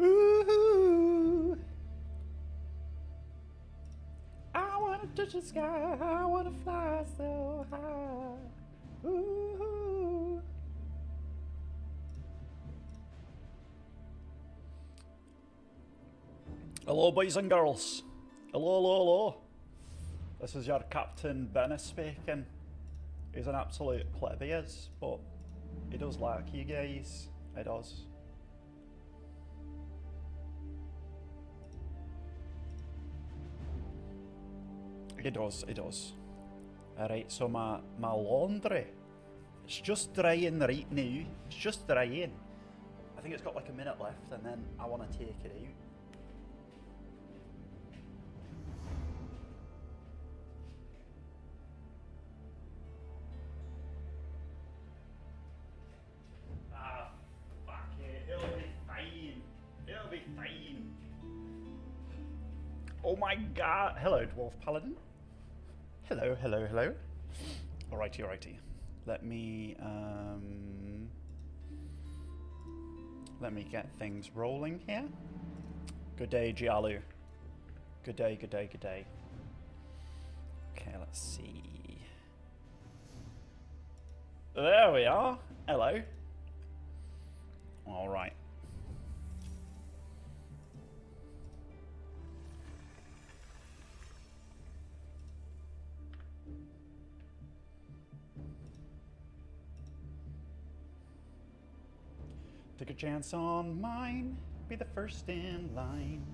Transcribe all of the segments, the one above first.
Ooh, I wanna touch the sky, I wanna fly so high. Ooh. Hello, boys and girls. Hello, hello, hello. This is your Captain Bennis speaking. He's an absolute pleb, he is, but he does like you guys. He does. He does, he does. Alright, so my laundry, it's just drying right now. It's just drying. I think it's got like a minute left and then I want to take it out. Ah, fuck it. It'll be fine. It'll be fine. Oh my god. Hello, Dwarf Paladin. Hello, hello, hello. Alrighty, alrighty. Let me get things rolling here. Good day, Gialu. Good day, good day, good day. Okay, let's see. There we are. Hello. Alright. Take a chance on mine, be the first in line.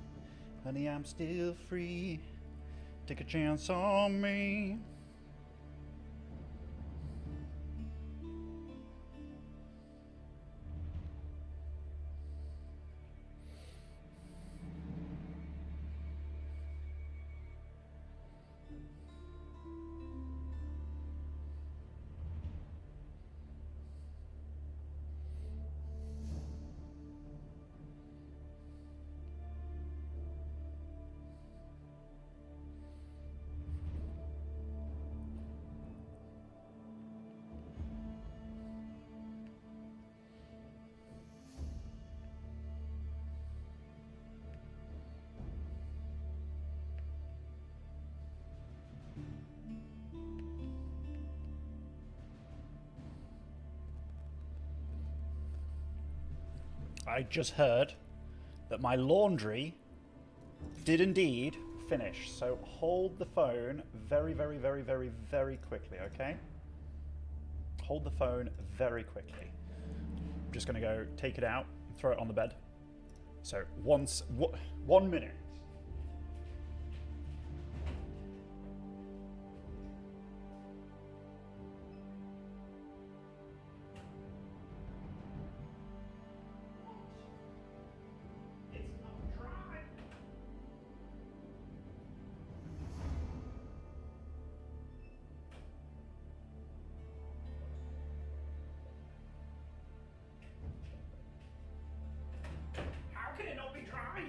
Honey, I'm still free. Take a chance on me. I just heard that my laundry did indeed finish. So hold the phone very, very, very, very, very quickly, okay? Hold the phone very quickly. I'm just gonna go take it out and throw it on the bed. So 1 minute. How can it not be dry?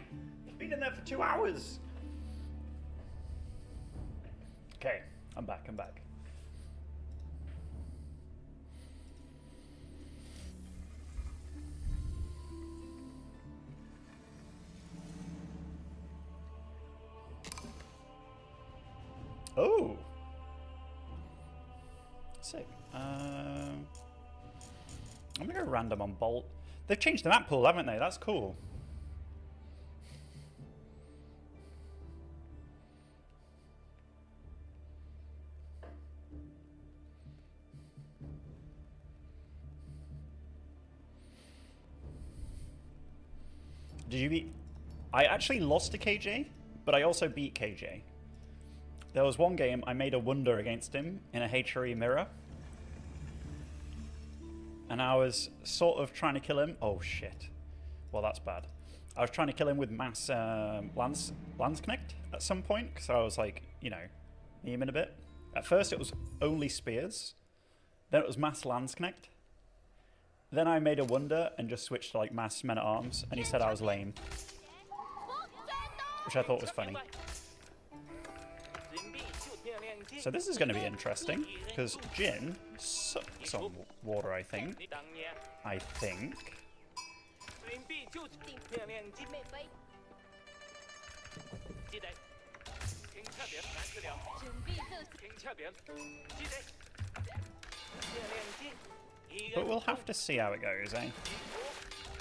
It's been in there for 2 hours. Okay, I'm back, I'm back. Oh! Sick. I'm gonna go random on Bolt. They've changed the map pool, haven't they? That's cool. Did you beat... I actually lost to KJ, but I also beat KJ. There was one game I made a wonder against him in a HRE mirror. And I was sort of trying to kill him. Oh shit. Well, that's bad. I was trying to kill him with mass Landsknecht at some point, because I was like, you know, memeing a bit. At first it was only spears. Then it was mass Landsknecht. Then I made a wonder and just switched to like mass men-at-arms, and he said I was lame. Which I thought was funny. So this is going to be interesting, because Jin sucks on water, I think. But we'll have to see how it goes, eh?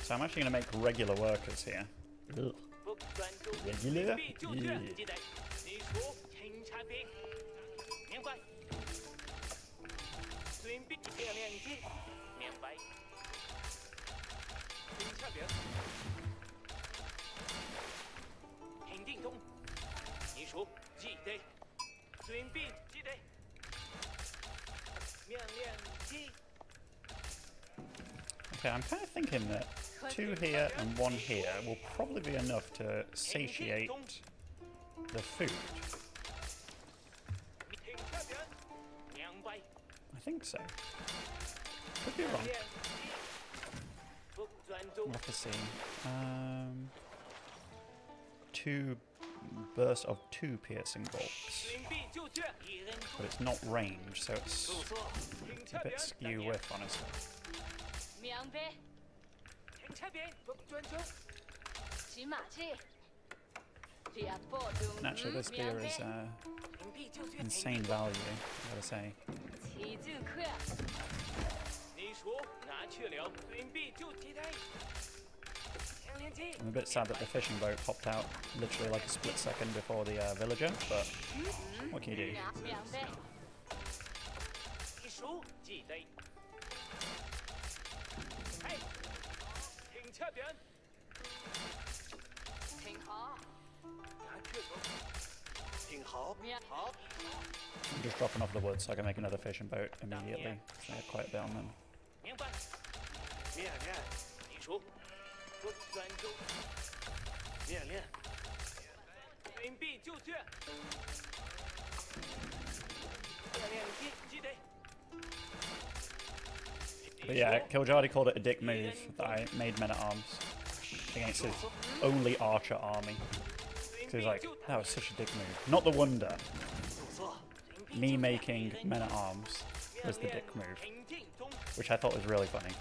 So I'm actually going to make regular workers here. Ugh. Regular? Yeah. Okay, I'm kind of thinking that 2 here and 1 here will probably be enough to satiate the food. I think so. Could be wrong. We'll have to see. 2 bursts of 2 piercing bolts. But it's not range, so it's a bit skew whiff, honestly. And actually, this beer is insane value, I gotta say. I'm a bit sad that the fishing boat popped out literally like a split second before the villager, but what can you do? I'm just dropping off the wood so I can make another fishing boat immediately. So I have quite a bit on them. But yeah, Kiljadi called it a dick move that I made men-at-arms against his only archer army. So he's like, that was such a dick move. Not the wonder. Me making men-at-arms was the dick move. Which I thought was really funny.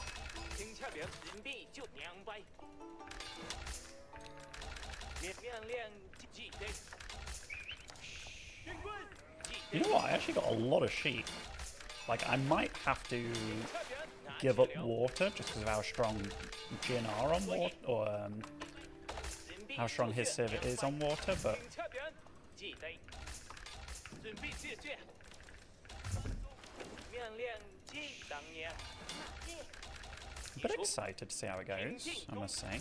You know what? I actually got a lot of sheep. Like, I might have to give up water just because of how strong Jin are on water, or how strong his civet is on water, but a bit excited to see how it goes, I must say.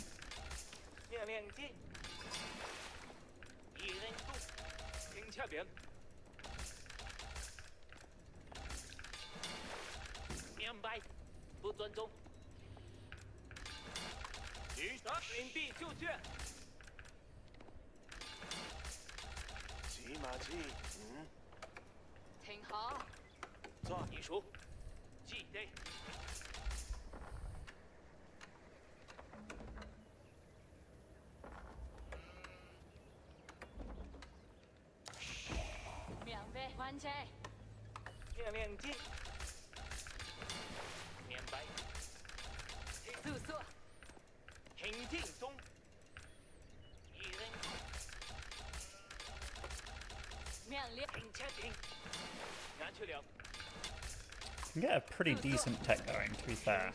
You can get a pretty decent tech going, to be fair.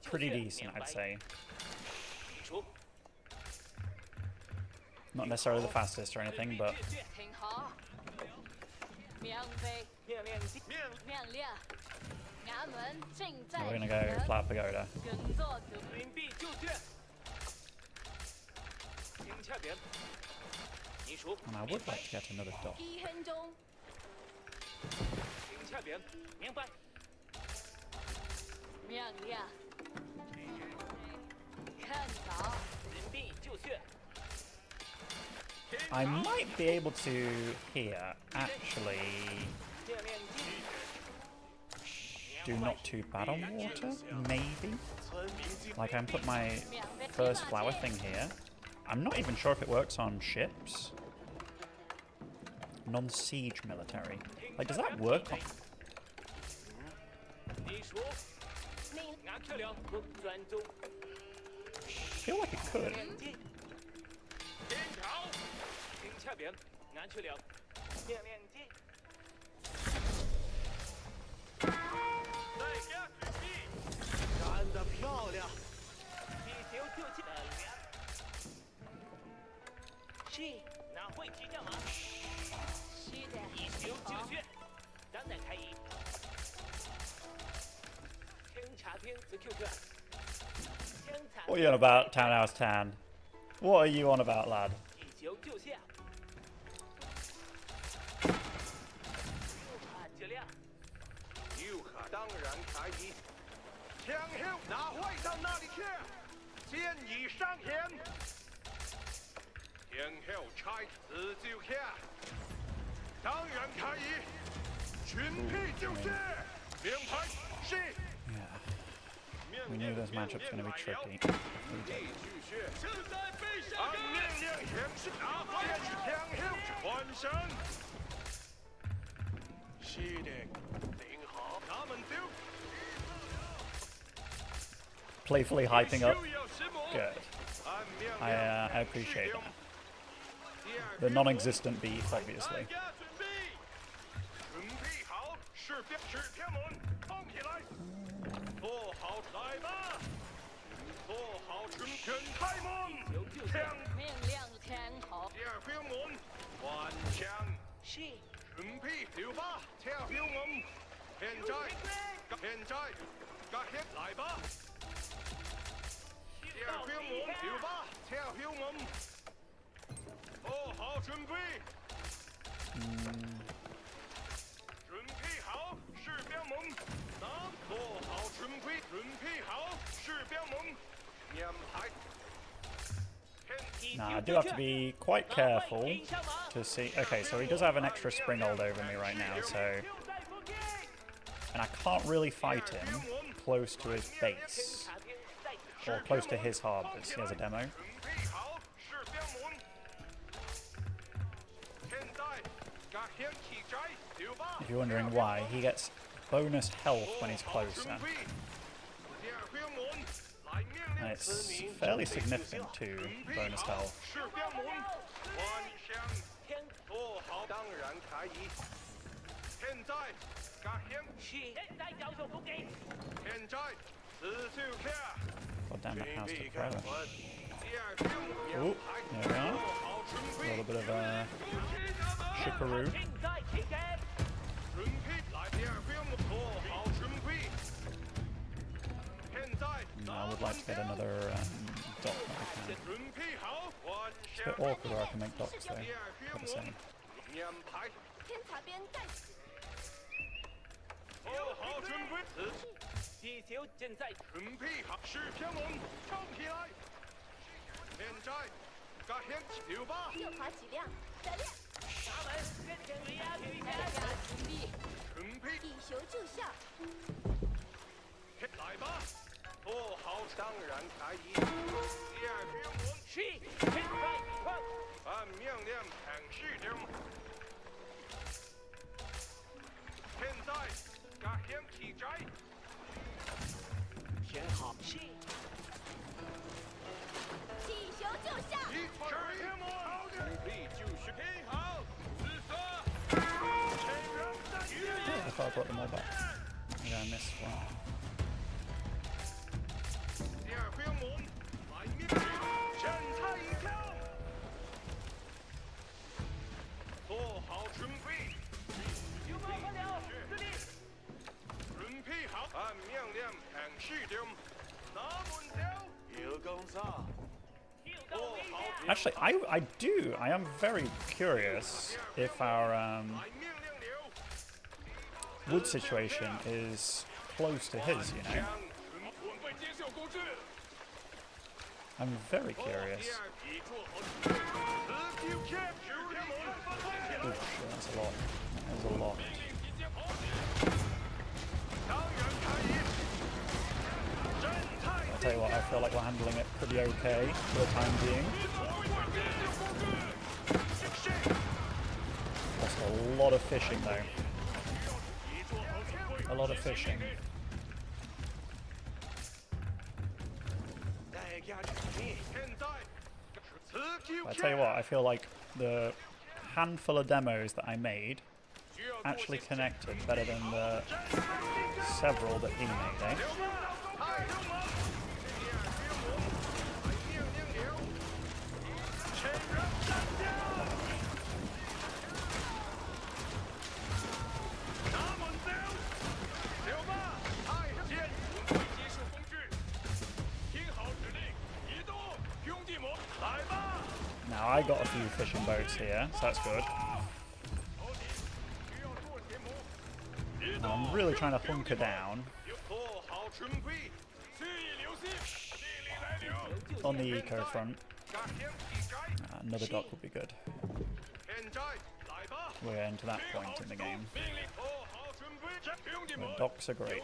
Pretty decent, I'd say. Not necessarily the fastest or anything, but... We're gonna go flat pagoda. And I would like to get another dock. I might be able to here actually do not too bad on water, maybe. Like, I'm put my first flower thing here. I'm not even sure if it works on ships. Non-siege military. Like, does that work on... feel like it could. What are you on about, 10 out of 10? What are you on about, lad? We knew this matchup's going to be tricky. Playfully hyping up. Good. I appreciate that. The non-existent beef, obviously. Now, I do have to be quite careful to see... Okay, so he does have an extra spring hold over me right now, so... And I can't really fight him close to his base. Or close to his harbours. He has a demo. If you're wondering why, he gets bonus health when he's closer. And it's fairly significant too, bonus health. God damn, that house took forever. Oh, there we are. A little bit of a shikaroo. I would like to get another dock if I can. It's a bit awkward where I can make docks though, for the same. I thought I brought them all back. Maybe I missed one. Actually, I am very curious if our wood situation is close to his, you know? I'm very curious. Oh shit, that's a lot. That was a lot. I'll tell you what, I feel like we're handling it pretty okay for the time being. That's a lot of fishing though. A lot of fishing. I tell you what, I feel like the handful of demos that I made actually connected better than the several that he made, eh? Now I got a few fishing boats here, so that's good. And I'm really trying to hunker down on the eco front. Another dock would be good. We're getting to that point in the game where docks are great.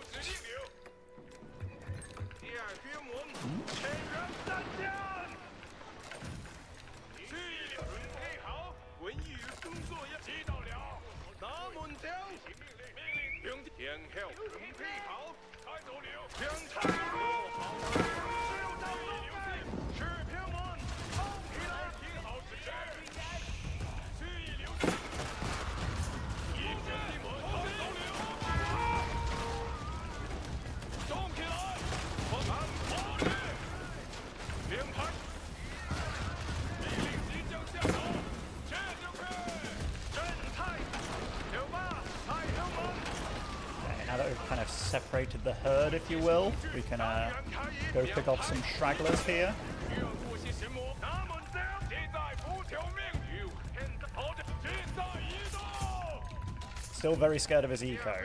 Now that we've kind of separated the herd, if you will, we can go pick off some stragglers here. Still very scared of his eco.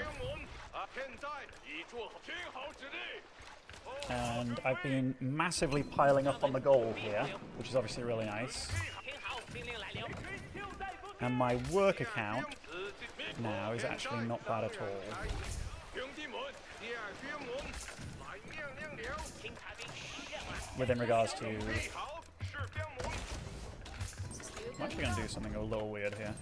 And I've been massively piling up on the gold here, which is obviously really nice. And my work account now is actually not bad at all. Within regards to... I'm actually going to do something a little weird here.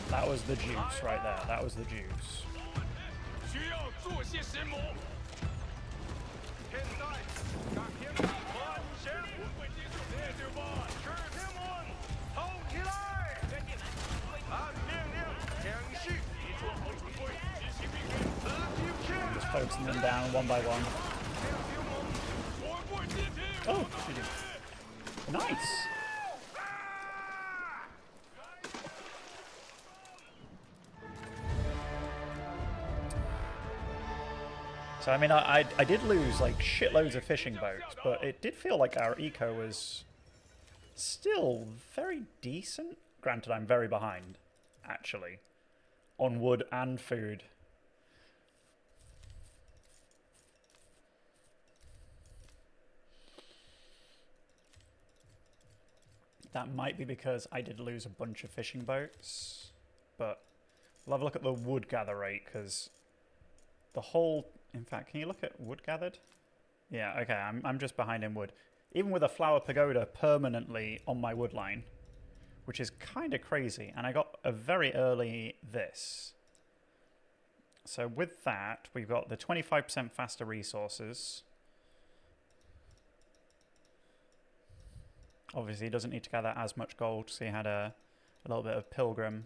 That was the juice right there. That was the juice. Just focusing them down one by one. Oh, nice. So I mean, I did lose like shitloads of fishing boats, but it did feel like our eco was still very decent. Granted, I'm very behind, actually, on wood and food. That might be because I did lose a bunch of fishing boats, but we'll have a look at the wood gather rate, because the whole... In fact, can you look at wood gathered? Yeah, okay, I'm just behind in wood. Even with a flower pagoda permanently on my wood line, which is kind of crazy. And I got a very early this. So with that, we've got the 25% faster resources. Obviously, he doesn't need to gather as much gold, so he had a little bit of pilgrim.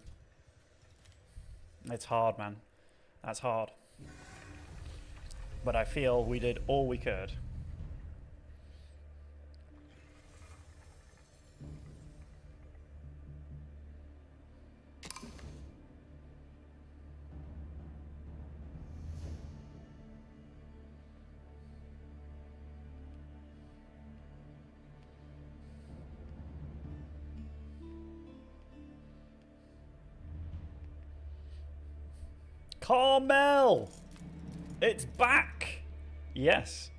It's hard, man. That's hard. But I feel we did all we could. Carmel! It's back! Yes.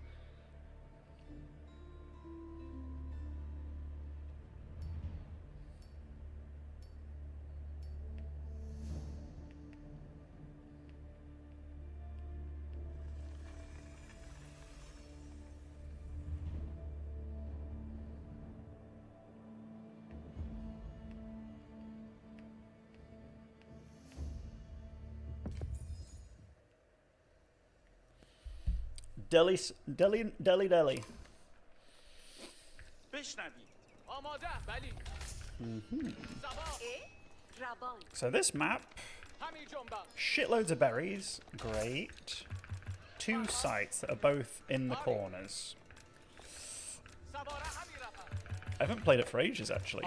Delhi. So this map, shitloads of berries, great. 2 sites that are both in the corners. I haven't played it for ages, actually.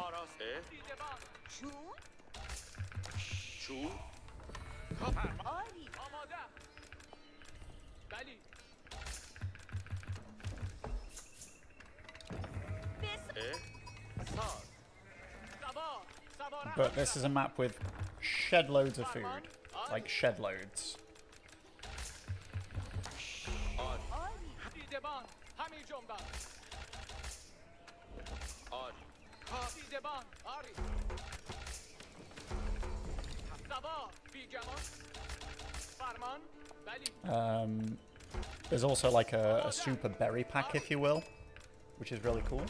But this is a map with shed loads of food. Like shed loads. There's also like a super berry pack, if you will, which is really cool.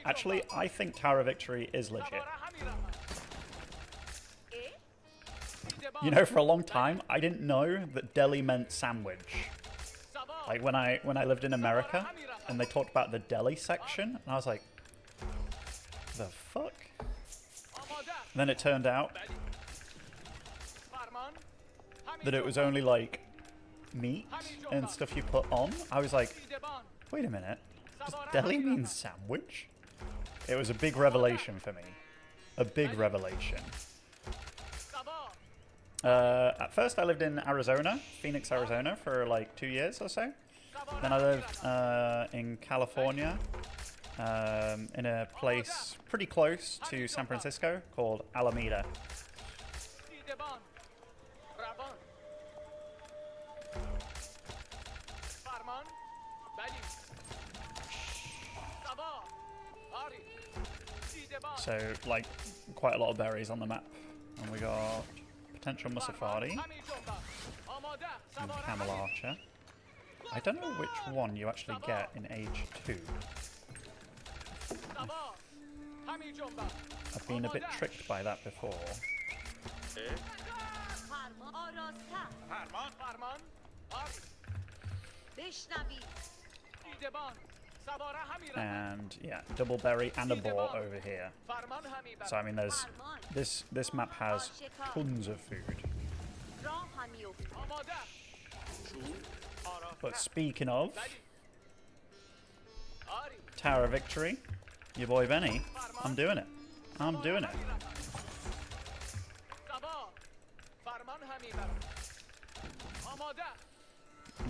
Actually, I think Tower of Victory is legit. You know, for a long time, I didn't know that deli meant sandwich. Like when I lived in America, and they talked about the deli section, and I was like, the fuck? And then it turned out that it was only like meat and stuff you put on. I was like, wait a minute, does deli mean sandwich? It was a big revelation for me. A big revelation. At first I lived in Arizona, Phoenix, Arizona, for like 2 years or so. Then I lived in California, in a place pretty close to San Francisco called Alameda. So, like, quite a lot of berries on the map. And we got potential Musafari and Camel Archer. I don't know which one you actually get in age 2. I've been a bit tricked by that before. And yeah, double berry and a boar over here. So I mean, there's this map has tons of food. But speaking of Tower of Victory, your boy Benny, I'm doing it. I'm doing it.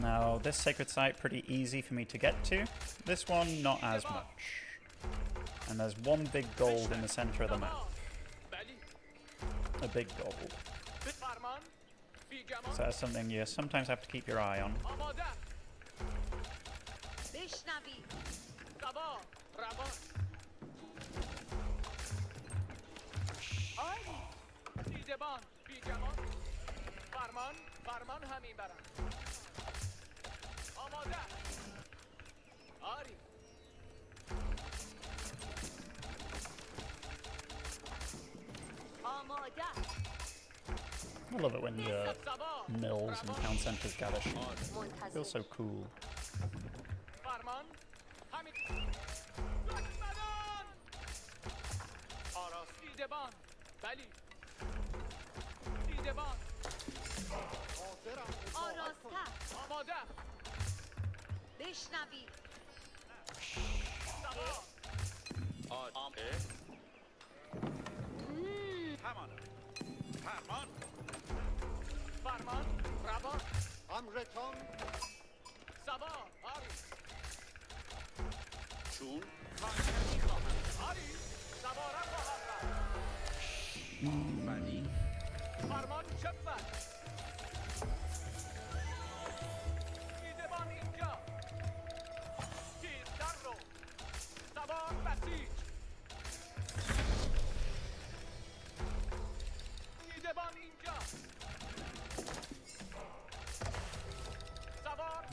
Now, this sacred site, pretty easy for me to get to. This one, not as much. And there's one big gold in the center of the map. A big gold. So that's something you sometimes have to keep your eye on. I love it when the mills and town centres gather sheep. It feels so cool.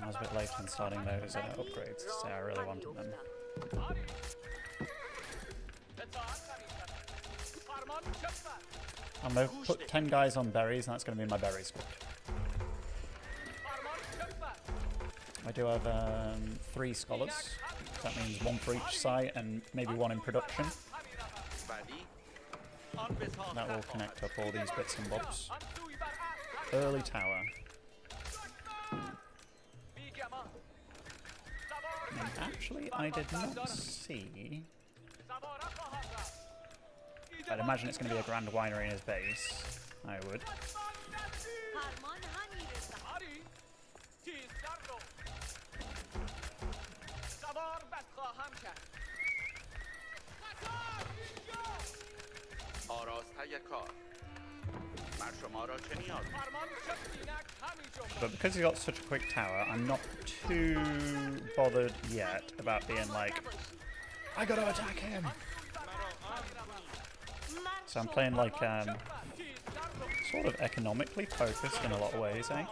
I was a bit late in starting those upgrades, so I really wanted them. I'm going to put 10 guys on berries, and that's going to be my berry squad. I do have 3 scholars, so that means 1 for each site and maybe 1 in production. That will connect up all these bits and bobs. Early tower. And actually, I did not see... I'd imagine it's going to be a grand winery in his base. I would. But because he's got such a quick tower, I'm not too bothered yet about being like, I gotta attack him! So I'm playing like, sort of economically focused in a lot of ways, eh?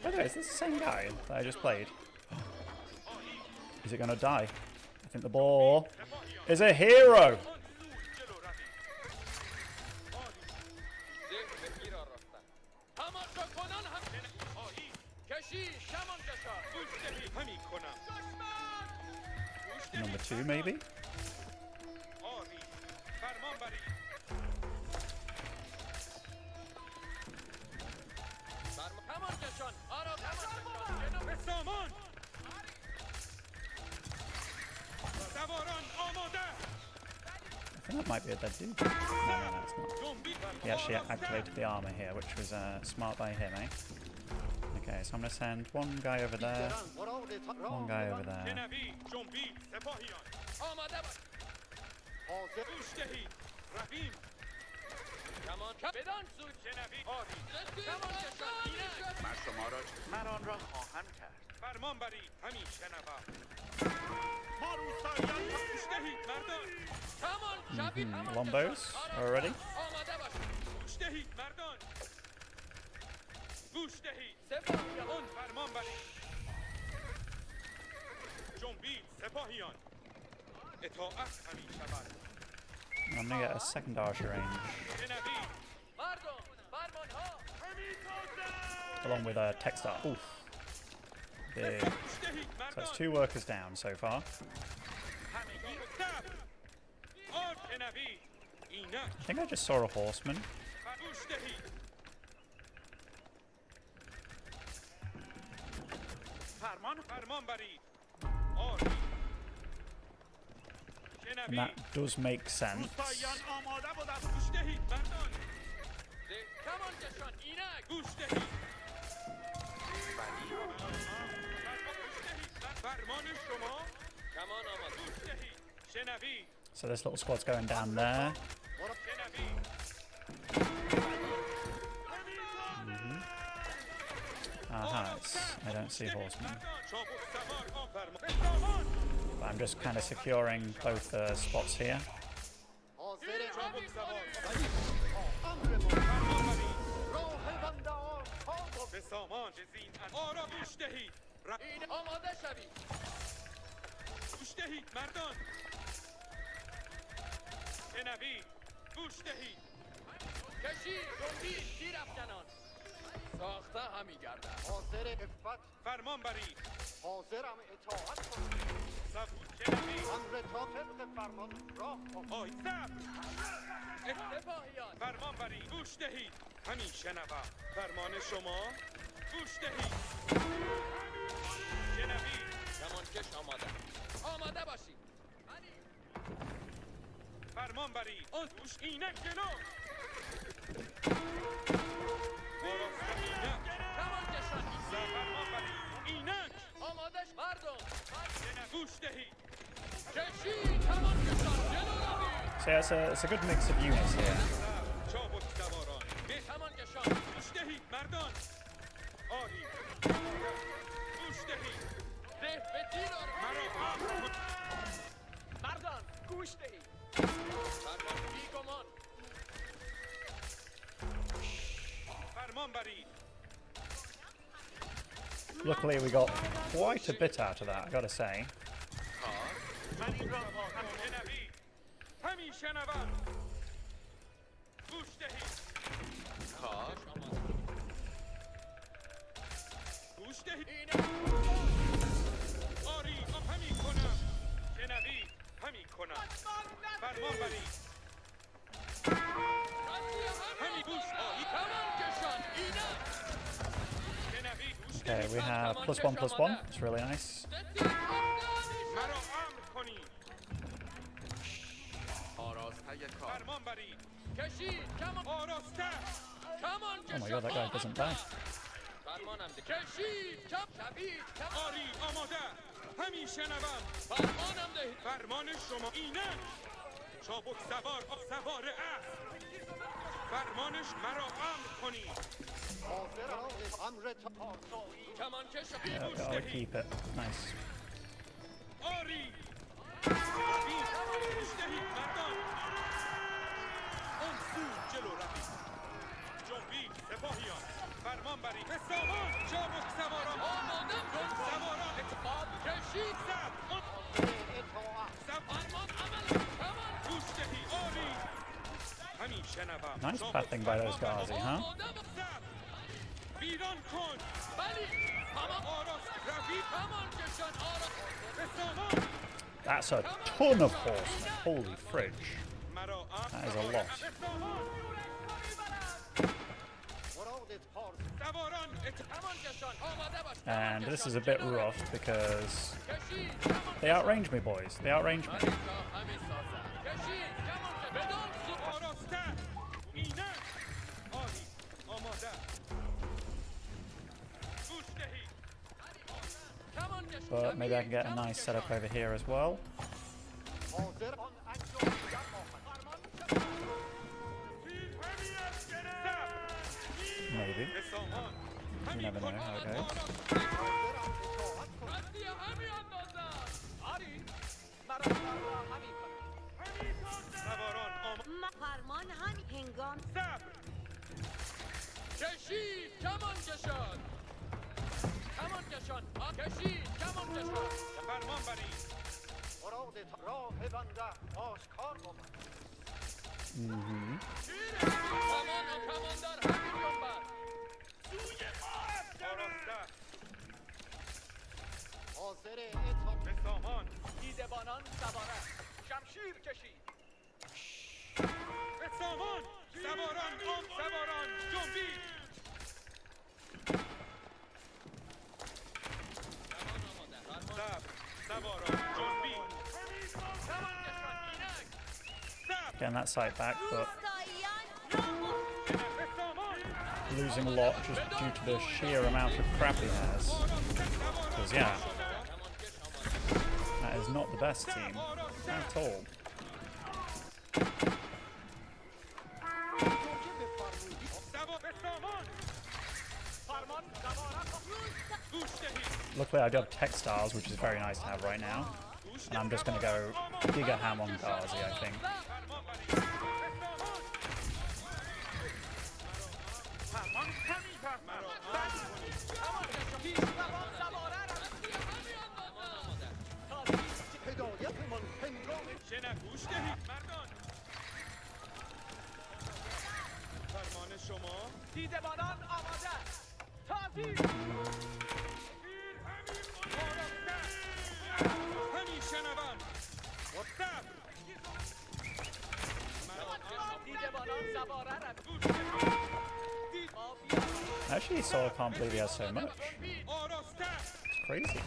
By the way, is this the same guy that I just played? Is it gonna die? I think the ball is a hero! Number 2, maybe? I think that might be a dead dude. No, it's not. He actually activated the armor here, which was smart by him, eh? Okay, so I'm going to send 1 guy over there, 1 guy over there. Lombos already. I'm gonna get a second archer range. Along with a textile. Oof. Big. So that's 2 workers down so far. I think I just saw a horseman. And that does make sense. So this little squad's going down there. I don't see horsemen. But I'm just kind of securing both spots here. ساخته همی گردم حاضر افت فرمان بری حاضرم اطاعت کنم صبور کنمی امر تا طبق فرمان راه آی صبر سپاهیان فرمان بری گوش دهید همین شنوم فرمان شما گوش دهید شنوید کمانکش آماده باشید فرمان بری آن گوش اینک جلو آمادش مردم it's a good mix of units here. چابک سواران بهمان کشان گوش دهید مردان آری گوش دهید ره به تیر مرا مردان گوش دهید فرمان بیگمان فرمان برید Luckily, we got quite a bit out of that, I gotta say. من این را شنوید همین شنوم گوش دهید گوش دهید آری همین کنم شنوید همین کنم فرمان برید همین گوش دهید کشان اینم شنوید گوش Okay, we have +1/+1. It's really nice. مرا امر کنید آراسته کار فرمان برید کشید کمان آراسته کمان Oh my god, that guy doesn't die. فرمانم ده کشید کم شبید کم آری آماده همین شنوم فرمانم دهید فرمان شما اینه چابک سوار سوار اسب فرمانش مرا امر کنید کمان کش Yeah, گوش I'll دهید keep it. Nice. آری گوش دهید مردان اون سو جلو روید جنبید سپاهیان فرمان برید به سامان چابک سواران آمادم کن سواران اتفاق کشید زد فرمان عمل کمان گوش دهید آری همین شنوم Nice pathing by those Ghazi, huh? ویران کن بلی همان آراس روید همان کشان آراس به سامان That's a ton of horsemen. Holy fridge. That is a lot. And this is a bit rough because they outrange me, boys. They outrange me. But maybe I can get a nice setup over here as well. Maybe. You never know how it goes. فرمان همین هنگام کشید کمان کشان کمان کشان کشید کمان کشان فرمان برید مراد راه بنده آشکار بود کمان و کماندار همین جنبر سوی آراسته حاضر اطاعت به سامان دیدبانان سواره شمشیر کشید به سامان سواران آن سواران جنبید Getting that sight back, but losing a lot just due to the sheer amount of crap he has. Because, yeah, that is not the best team at all. Luckily I do have textiles, which is very nice to have right now. And I'm just going to go Giga Ham on Ghazi, I think. دیدبانان آماده تازی همین شنوم دیدبانان سواره Actually, Solo can't believe he has so much. It's crazy.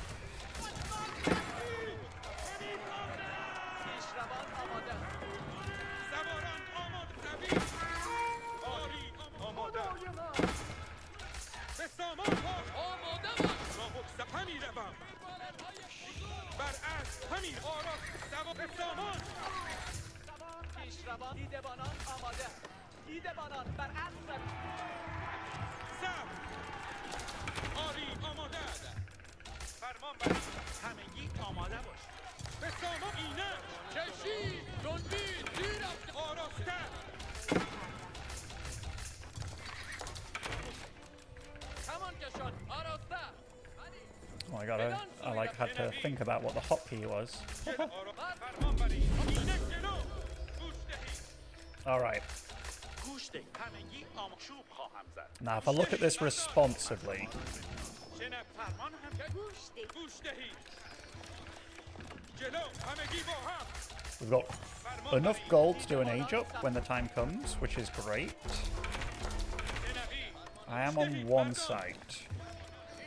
پیشروان دیدبانان آماده. دیدبانان بر اسب. سب آری آماده فرمان بر همگی آماده باش به سامان اینه کشید جنبید زیر آراسته کمان کشان آراسته. Oh my god, I like had to think about what the hotkey was. فرمان بری اینه جلو گوش دهید Alright, گوش دهید همگی چوب خواهم زد now if I look at this responsively, شنب فرمان هم گوش دهید جلو همگی با هم we've got enough gold to do an age up when the time comes, which is great. I am on one site.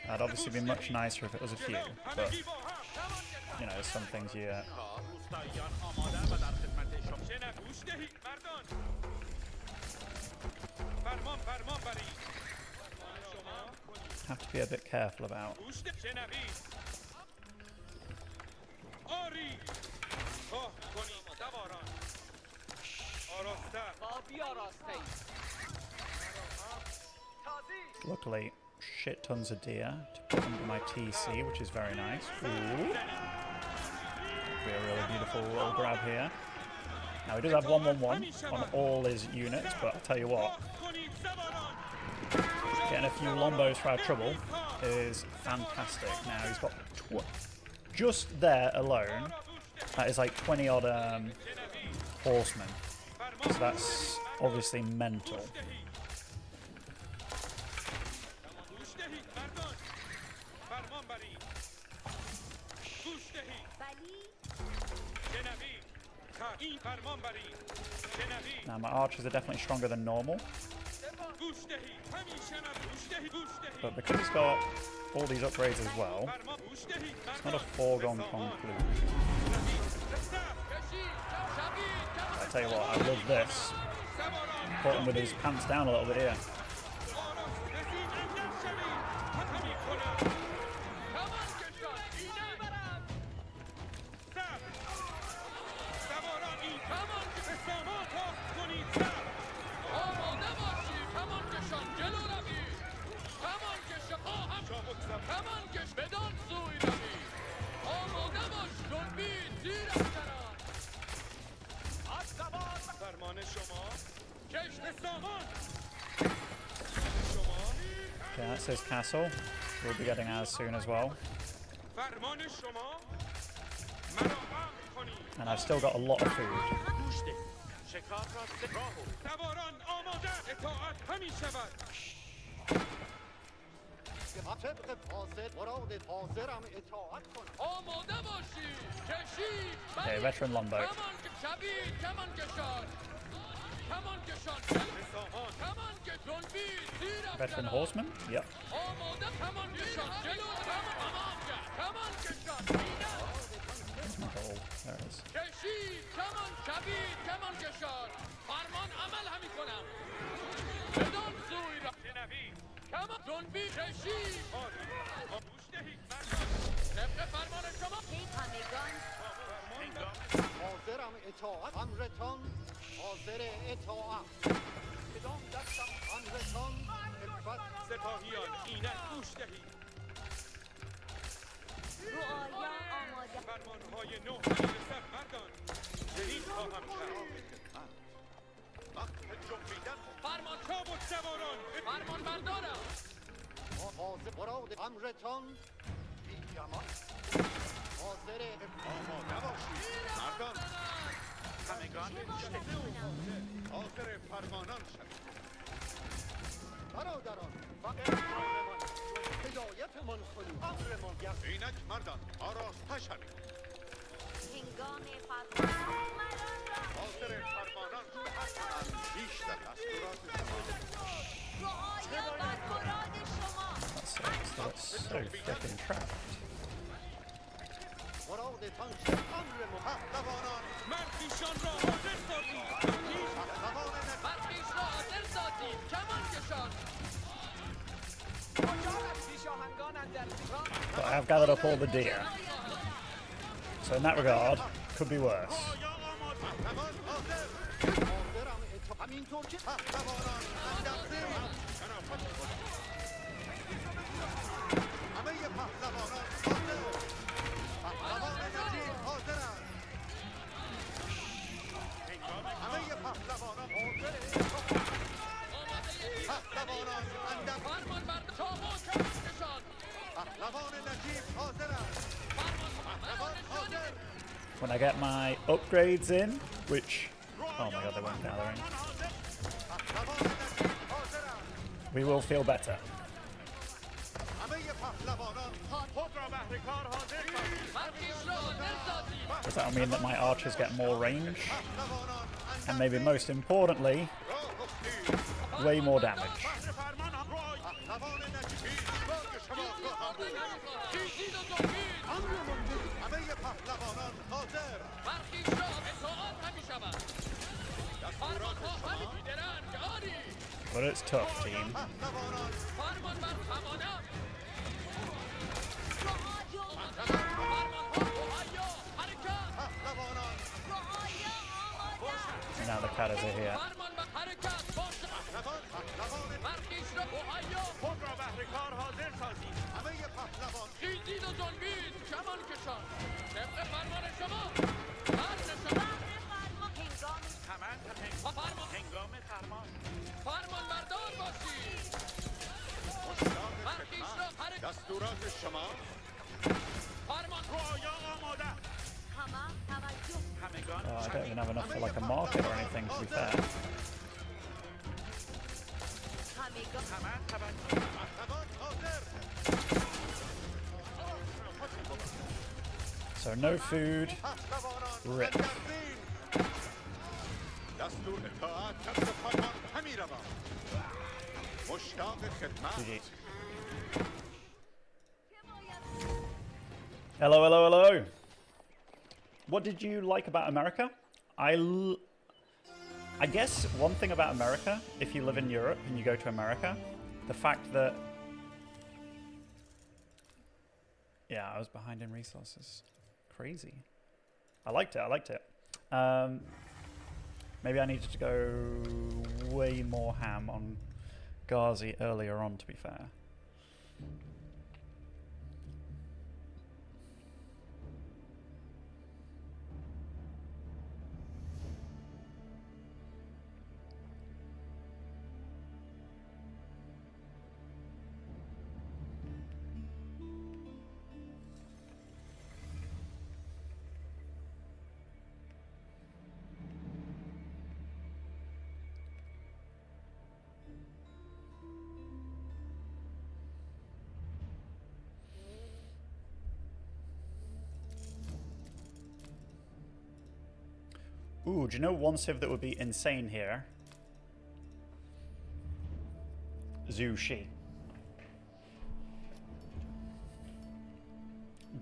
That'd obviously be much nicer if it was a few, but you know, some things you روستاییان آماده و در خدمت شما شنب گوش دهید مردان فرمان بری شما have to be a bit careful about. گوش ده شنوید آری خواه کنید سواران آراسته با بیاراسته ای. تازی. Luckily, shit tons of deer to put under my TC, which is very nice. Ooh. Be a really beautiful little grab here. Now he does have 1-1-1 on all his units, but I'll tell you what, کنید سواران getting a few lombos for our trouble is fantastic. Now he's got just there alone, that is like 20 odd horsemen. So that's obviously mental. گوش دهید مردان فرمان بری گوش دهید ولی شنوید این فرمان بری شنوید Now my archers are definitely stronger than normal, گوش دهید همین شنب گوش دهید گوش دهید but because he's got all these upgrades as well, فرمان گوش دهید it's not a foregone conclusion. I tell you what, I love this. Put him with his pants down a little bit here. فرمان شما کش به سامان شما Okay, that's his castle. We'll be getting ours soon as well. فرمان شما مرا امر کنید And I've still got a lot of food. گوش ده شکار را راه سواران آماده اطاعت همین شود طبق فاسد مراد حاضرم اطاعت کن. آماده باشید. کشید. Okay, veteran longbow. کمان شبید. کمان کشان. کمان کشان. به سامان کمان که جنبید. زیر Veteran افسران. horseman? Yep. آماده. کمان کشان. جلو. کمان کرد. کمان کشان. اینه. Gold. There it is. کشید. کمان شبید. کمان کشان. فرمان عمل همی کنم. بدان سوی را. شنوید کمان جنبید. کشید. آری گوش دهید مردان طبق فرمان شما. این همگان حاضرم اطاعت امرتان حاضر اطاعت بدان دستم امرتان خدمت سپاهیان اینک گوش دهید رعایا آماده فرمانهای نو میرسد مردان چنین خواهم کرد وقت جنبیدن فرمان تابوت سواران فرمان بردارم. حاضر مراد امرتان بیگمان حاضر آماده باشید مردان همگان حاضر فرمانان شد برادران فقط امرمان هدایتمان کنید امرمان اینک مردان آراسته شوید هنگام فرمان حاضر فرمانان شد بیشتر دستورات شما رعایا بر مراد شما That's so freaking trapped. مرادتان شد امرمان پهلوانان مردیشان را حاضر سازید پهلوان برخیش را حاضر سازید. کمان کشان. But I have gathered up all the deer. So in that regard, could be worse. یا آماده پهلوان حاضر حاضرم همینطور که پهلوانان اندرزین همه پهلوانان حاضر پهلوان نجیب حاضرند همه پهلوانان حاضر پهلوانان اندرزین فرمان بر چاقو کشان پهلوان نجیب حاضرند پهلوان حاضر When I get my upgrades in, which, oh my god, they weren't gathering, پهلوان نجیب حاضرند we will feel better. همه پهلوانان خود را بهر کار حاضر کنید برخیش را نسازید Does that mean that my archers get more range? پهلوانان And maybe most importantly, way more damage. پهلوان نجیب باگ شما خواهم بود چیزید و زنگید همه پهلوانان حاضر برخیش را اطاعت همی شود فرمان ها همی بیدرند که آری But it's tough, team. پهلوانان فرمان بر همانم رعایا فرمان ها مهیا حرکت پهلوانان رعایا آماده Now the cutters are here. فرمان بر حرکت باشد پهلوان برخیش را مهیا خود را بهر کار حاضر سازید همه پهلوان خیزید و زنگید کمان کشان طبق فرمان شما فرمان شما فرمان فرمان بردار باشید برخیش را حرکت دستورات شما فرمان رعایا آماده همه توجه Oh, I don't even have enough for like a market or anything, to be fair. همگان پهلوان حاضر So no food. پهلوانان Rip. اندرزین دستور اطاعت طبق فرمان همی روم مشتاق خدمت GG. Hello, hello, hello. What did you like about America? I guess one thing about America, if you live in Europe and you go to America, the fact that... Yeah, I was behind in resources. Crazy. I liked it. Maybe I needed to go way more ham on Ghazi earlier on, to be fair. Ooh, do you know one civ that would be insane here? Zushi.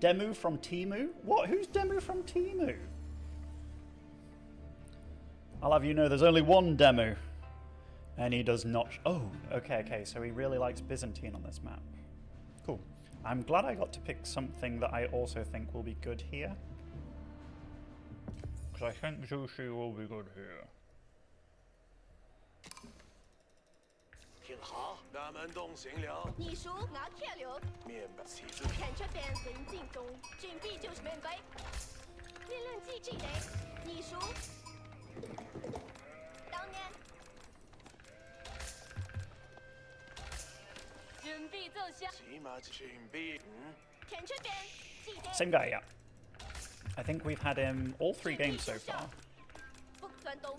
DeMu from DeMu? What? Who's DeMu from DeMu? I'll have you know there's only one DeMu. And he does not... Oh, okay, so he really likes Byzantine on this map. Cool. I'm glad I got to pick something that I also think will be good here. Because I think Zushi will be good here. 挺好，咱们动行了。你属我铁流，面白旗子，看这边临近中，准备就是面杯。命令记记得，你属当年准备奏效，起码准备。看这边记得 Same guy, yeah. I think we've had him all 3 games so far. 不转动，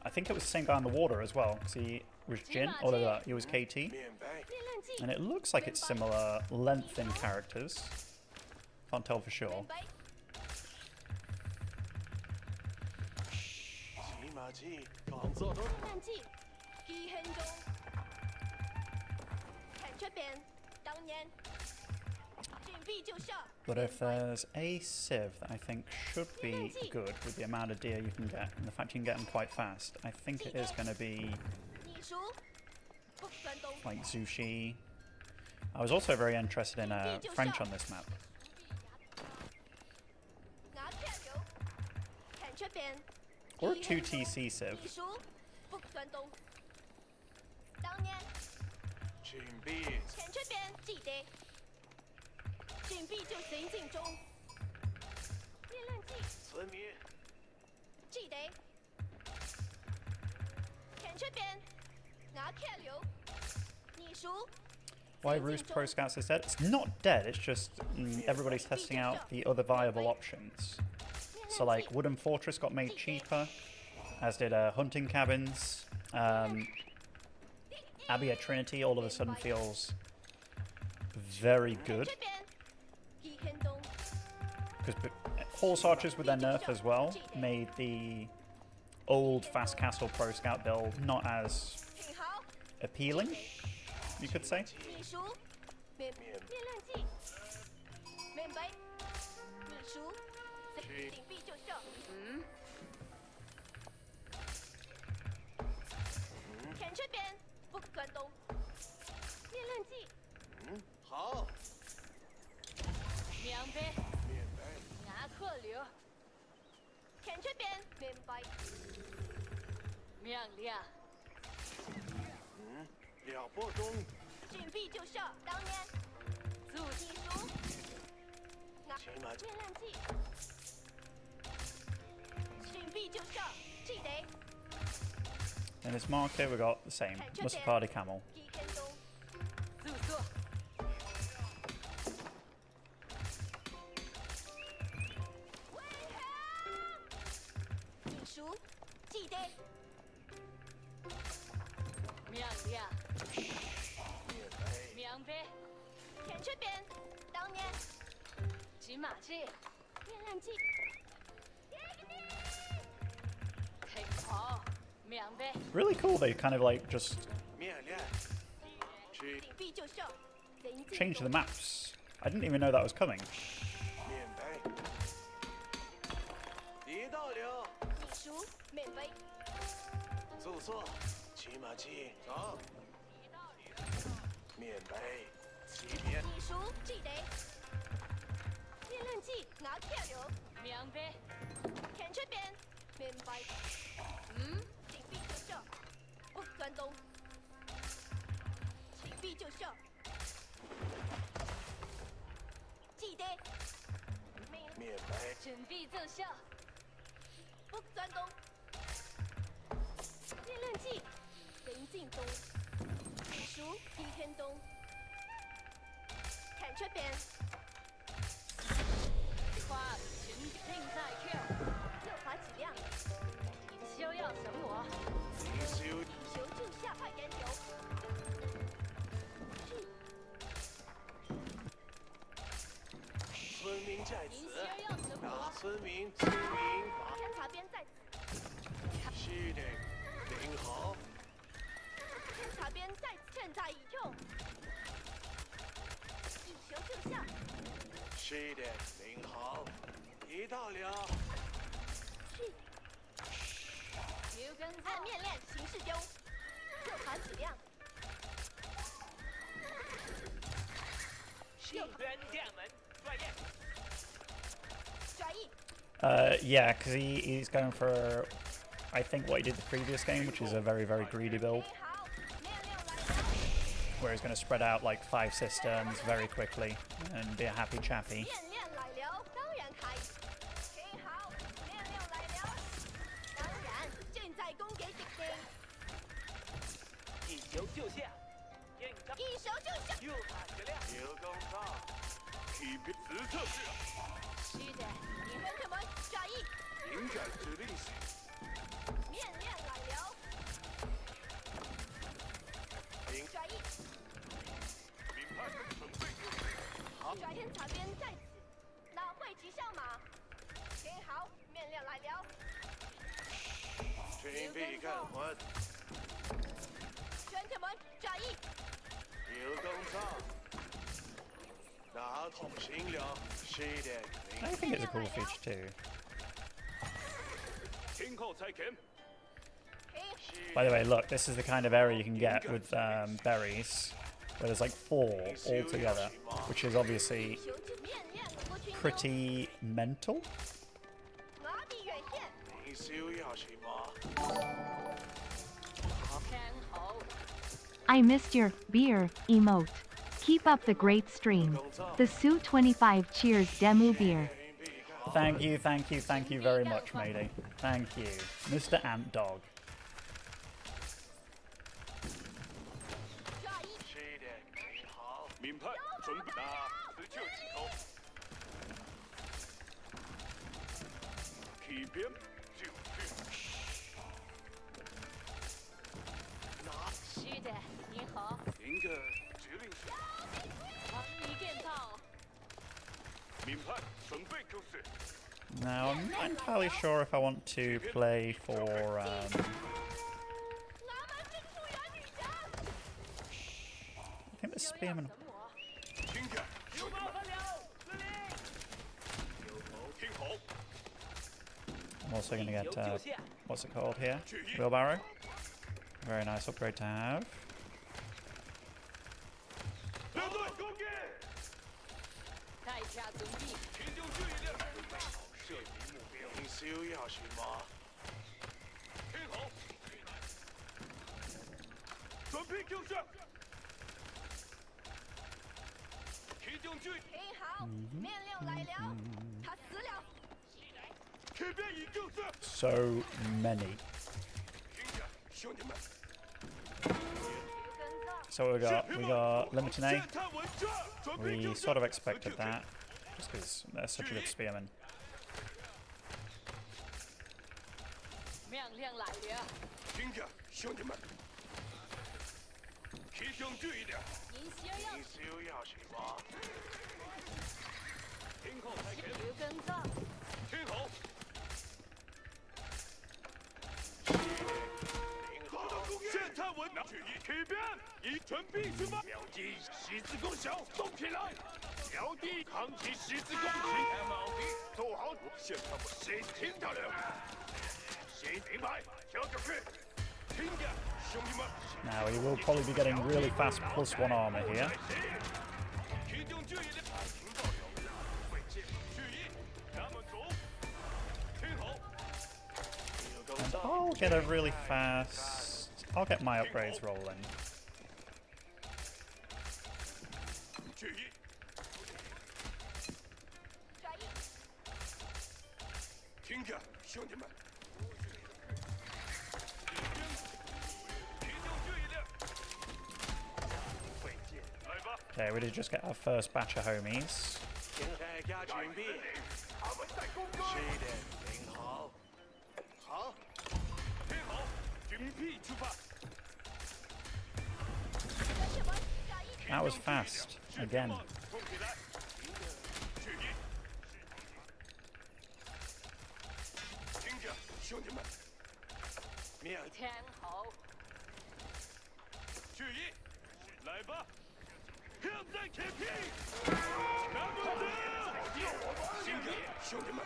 I think it was the same guy on the water as well. So he was Jin, or look at that, he was KT. 面白，命令记 And it looks like it's similar length in characters. Can't tell for sure. 面杯，起码记，工作中。命令记记很中，看这边当年准备就效。 But if there's a civ that I think should be good with the amount of deer you can get, and the fact you can get them quite fast, I think it is going to be 你属不转动。 like Zushi. I was also very interested in French on this map. 拿铁流，看这边 Or a 2TC Civ. 你熟，不可转动。当年请闭。前这边记得，紧闭就行进中。灭论记村民，记得，前这边拿开流。你熟。 Why Roost Pro Scouts is dead? It's not dead, it's just everybody's testing out the other viable options. So like Wooden Fortress got made cheaper, as did Hunting Cabins. Abbey at Trinity all of a sudden feels very good. 这边一天东 Because Horse Archers with their nerf as well made the old Fast Castle Pro Scout build not as 挺好。 appealing, you could say. 你熟，灭论记，明白？你熟，紧闭就射。前这边不可转动。灭论记，好，明白，明白。拿客流，前这边明白。明亮，了不中，紧闭就射。当年注你熟，那起码灭论记，紧闭就射。记得 In this market we got the same. Musapadi Camel. 一天东。注作，你熟，记得明亮，明白。明白，前这边当年骑马骑，灭论记。挺好，明白， Really cool, they kind of like just 面亮，去紧闭就射。行进 changed the 中 maps. I didn't even know that was coming. 面白。一到了，你熟，明白。住宿，骑马骑，走。面白，骑面，你熟，记得。灭论记拿铁流。明白，前这边明白。紧闭就射，不转动。紧闭就射。记得。面白，准备奏效，不转动。灭论记，行进中。你熟，一天东。看这边，花群并在 Q，右滑几辆，休要神我，灵修，求救下快研究。村民在您此，休要神那我，村民把侦察边在此，是的，领好，侦察边在此，正在移动。以求救下，是的，领好。一到了，去牛跟按奏，面链行事中。右滑几辆，应援电门作业。转移。Yeah, because he's going for, I think, what he did the previous game, which is a very, very greedy build, 你好，面料来了。 where he's going to spread out like 5 systems very quickly and be a happy chappy. 面料来了，当然开。你好，面料来了，当然正在攻击敌人。一球就下，应招一手就下。右卡质量。有工造，体别直测试，是的，兄弟们，转移。灵感指令系，面料来了，灵转移。明白，准备就绪。转天茶边在此，哪会骑上马？听好，面料来了，准备干活，兄弟们，转移。有工造，那同行了，是的， I think it's a cool feature too. 听候差遣。 By the way, look, this is the kind of area you can get with berries, where there's like 4 all together, which is obviously 求救面料过群 pretty mental. 马比远线，灵消一下是吗？ 天好， I missed your beer emote. Keep up the great stream. The Su25 cheers DeMu beer. Thank you, thank you, thank you very much, matey. Thank you, Mr. Ant Dog. 抓一，吃一点挺好。明派准备拿19几头，起边就绪。是的，你好，您的指令是？一件套，明派准备就绪。 Now, I'm not entirely sure if I want to play for, 俺们是出原女侠， I think the Spearman. 听着，有报和了，司令。听好， I'm also going to get, what's it called here? Wheelbarrow. Very nice upgrade to have. 两队攻击，带下准备，群众注意力，射击目标。你消一下是吗？听好，准备就绪。群众注意，听好，命令来了，他死了，起边已就绪。 So many. 听着，兄弟们， So we got Limited A. 侦探文章，准备 We 就绪。 sort of expected that, just because they're such a good spearman. 命令来了，听着，兄弟们，群众注意点，您需要你消一下是吗？听后才给。有跟上，听好，侦探文章，起边，已准备出发。标记十字弓手，动起来！标的扛起十字弓旗，MLB 做好，现在我谁听到了？谁明白？跳上去！听着，兄弟们， Now he will probably be getting really fast +1 armor here. 群众注意力，听到了，会见，注意，咱们走，听好。 And I'll get a really fast... I'll get my upgrades rolling. 注意，抓一，听着，兄弟们。群众注意力，会见，来吧。 Okay, we did just get our first batch of homies. 大家准备，他们在攻击。吃一点挺好。好，听好，准备出发。跟什么？抓一， That was fast, again. 冲起来！注意，听着，兄弟们，面天好，注意，来吧！现在铁皮，拿不住！听着，兄弟们，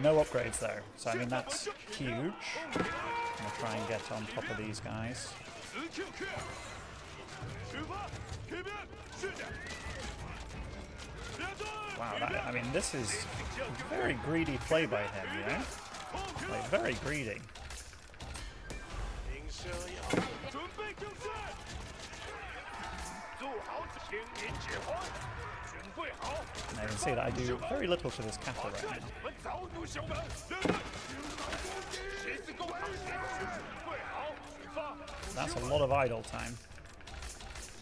No upgrades though, so I mean that's huge. I'm gonna try and get on top of these guys. 死 QQ， 出发，铁边，是的。两队， Wow, I mean this is very greedy play by him, you know? Like, very greedy. 您消一下。准备就绪，做好，请您指挥，准备好。 Now you can see that I do very little to this cattle right now. 我们早入校门，两队，十字弓手，准备好，出发。 That's a lot of idle time.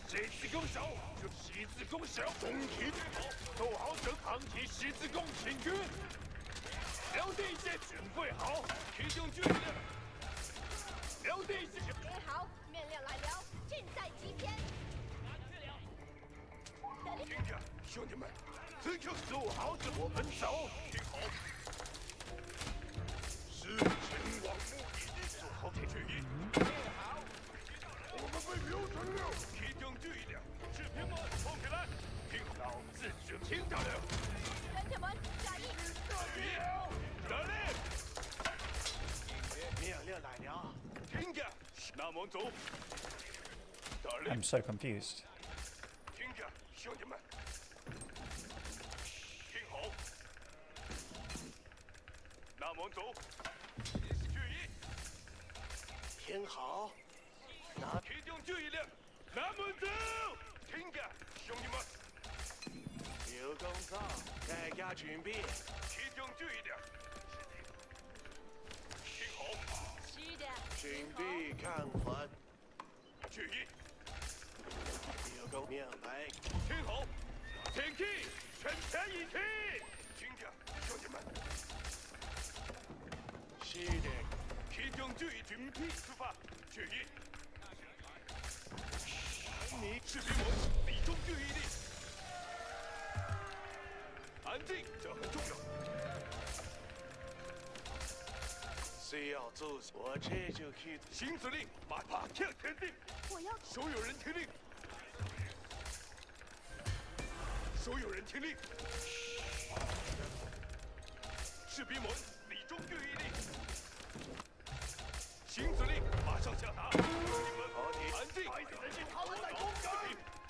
十字弓手，十字弓手，攻击好，做好整扛起十字弓行军。辽地线准备好，群众注意力。辽地线，听好，命令来了，尽在即偏，听着，兄弟们，此刻做好，我们走，听好。是前往目的地，做好注意。我们被瞄准了，群众注意点，士兵们冲起来，听好，老子准听到了。跟什么？抓一，得令，命令来了。听着，那么走。得令， I'm so confused. 听着，兄弟们，听好，那么走。听好，启动注意力，咱们走！听着，兄弟们，有工作，大家准备。启动注意力，听好，是的，准备看环，注意，有工明白。听好，前进，全天一起！听着，兄弟们，是的，启动注意，准备出发，注意。你士兵们，集中注意力，安静，这很重要。谁要做，我这就去。新指令，马上前进！我要所有人听令！所有人听令！士兵们，集中注意力！新指令，马上下达！兄弟们，安静！他们在攻击！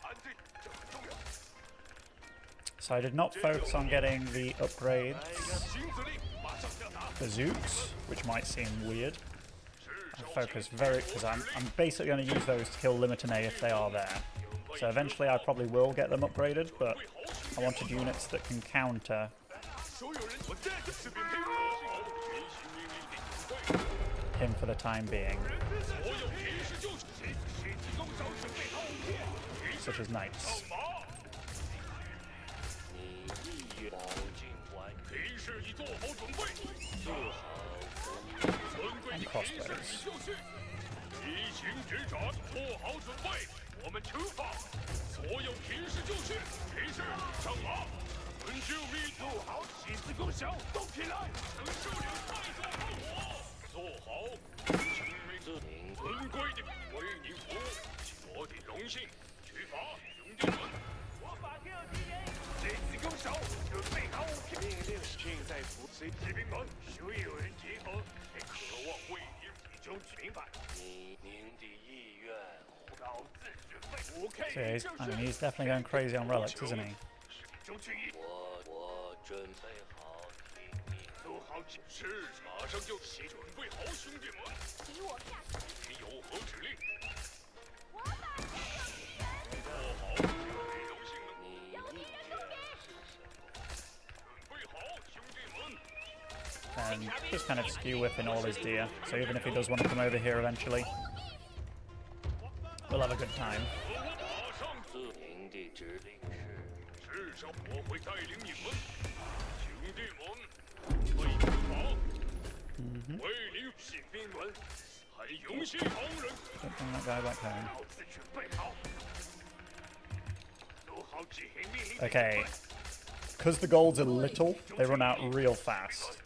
安静，这很重要。 So I did not focus on getting the upgrades 新指令，马上下达！ for Zooks, which might seem weird. I focus because I'm basically going to use those to kill Limiter if they are there. So eventually I probably will get them upgraded, but I wanted units that can counter 所有人，我这个士兵听好，执行命令的准备。 him for the time being, 所有骑士就是提供手准备好武器， such as knights. 上马！你意愿保境完骑士已做好准备，做好尊贵的骑士已就绪，急行直转，做好准备，我们出发！所有骑士就绪，骑士上马！遵守密度好，旗子更小，动起来！等首领快速放火，做好，亲民尊贵的为您服务，我的荣幸，出发，兄弟们！我发现敌人，旗子更小，准备好武器。命令现在服随士兵们，所有人集合，渴望为您提供明白。您的意愿。老子准备。OK， So he's definitely going crazy on relics, isn't he? 中去一。我准备好听命。做好是，马上就准备好，兄弟们。给我看，你有何指令？我把这个人做好，最荣幸了。有敌人攻击。准备好，兄弟们。 And just kind of skew whipping all his deer. So even if he does want to come over here eventually, we'll have a good time. 马上您的指令是。至少我会带领你们，兄弟们，为国防，为你士兵们，还勇气同仁。 Don't bring that guy back home. 老子准备好，做好执行命令。 Okay, because the golds are little, they run out real fast.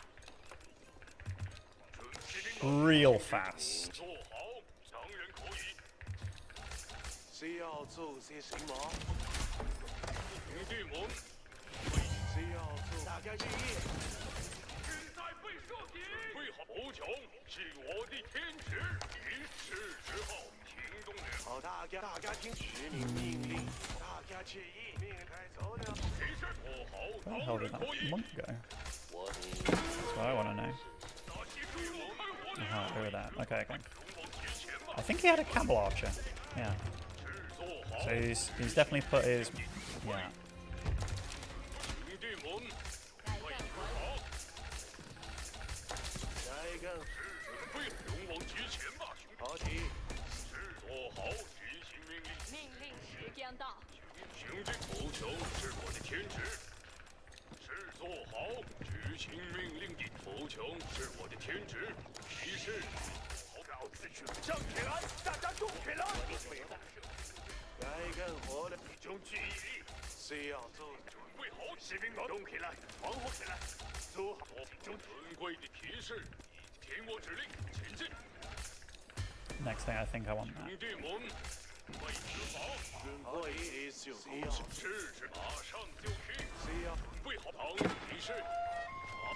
Real fast. 做好，当然可以。谁要做些什么？兄弟们，谁要做？大家注意！现在被射击。准备好，投降是我的天职，一是之后，行动了。好，大家听指令命令，大家注意，命令开走了。骑士做好， Where the 当 hell 然 did 可 that 以。 monk go? 我 That's what I want to know. 那些对我看我的 Uh-huh, go with that. Okay, okay. 勇往直前吧。 I think he had a camel archer. Yeah. 是做好。 So he's definitely put his yeah. 兄弟们，为国好，下一个准备勇往直前吧，兄弟。好题，是做好，执行命令。命令时间到，兄弟，投降是我的天职。是做好，执行命令的投降是我的天职。骑士，好，老子去，站起来，大家动起来。下一个活的，集中注意力，谁要做？准备好，士兵们，动起来，忙活起来，做好，集中尊贵的骑士，听我指令，前进。 Next thing, I think I want that. 兄弟们，为执法，好题，谁要？是马上就去。谁要？准备好，当骑士，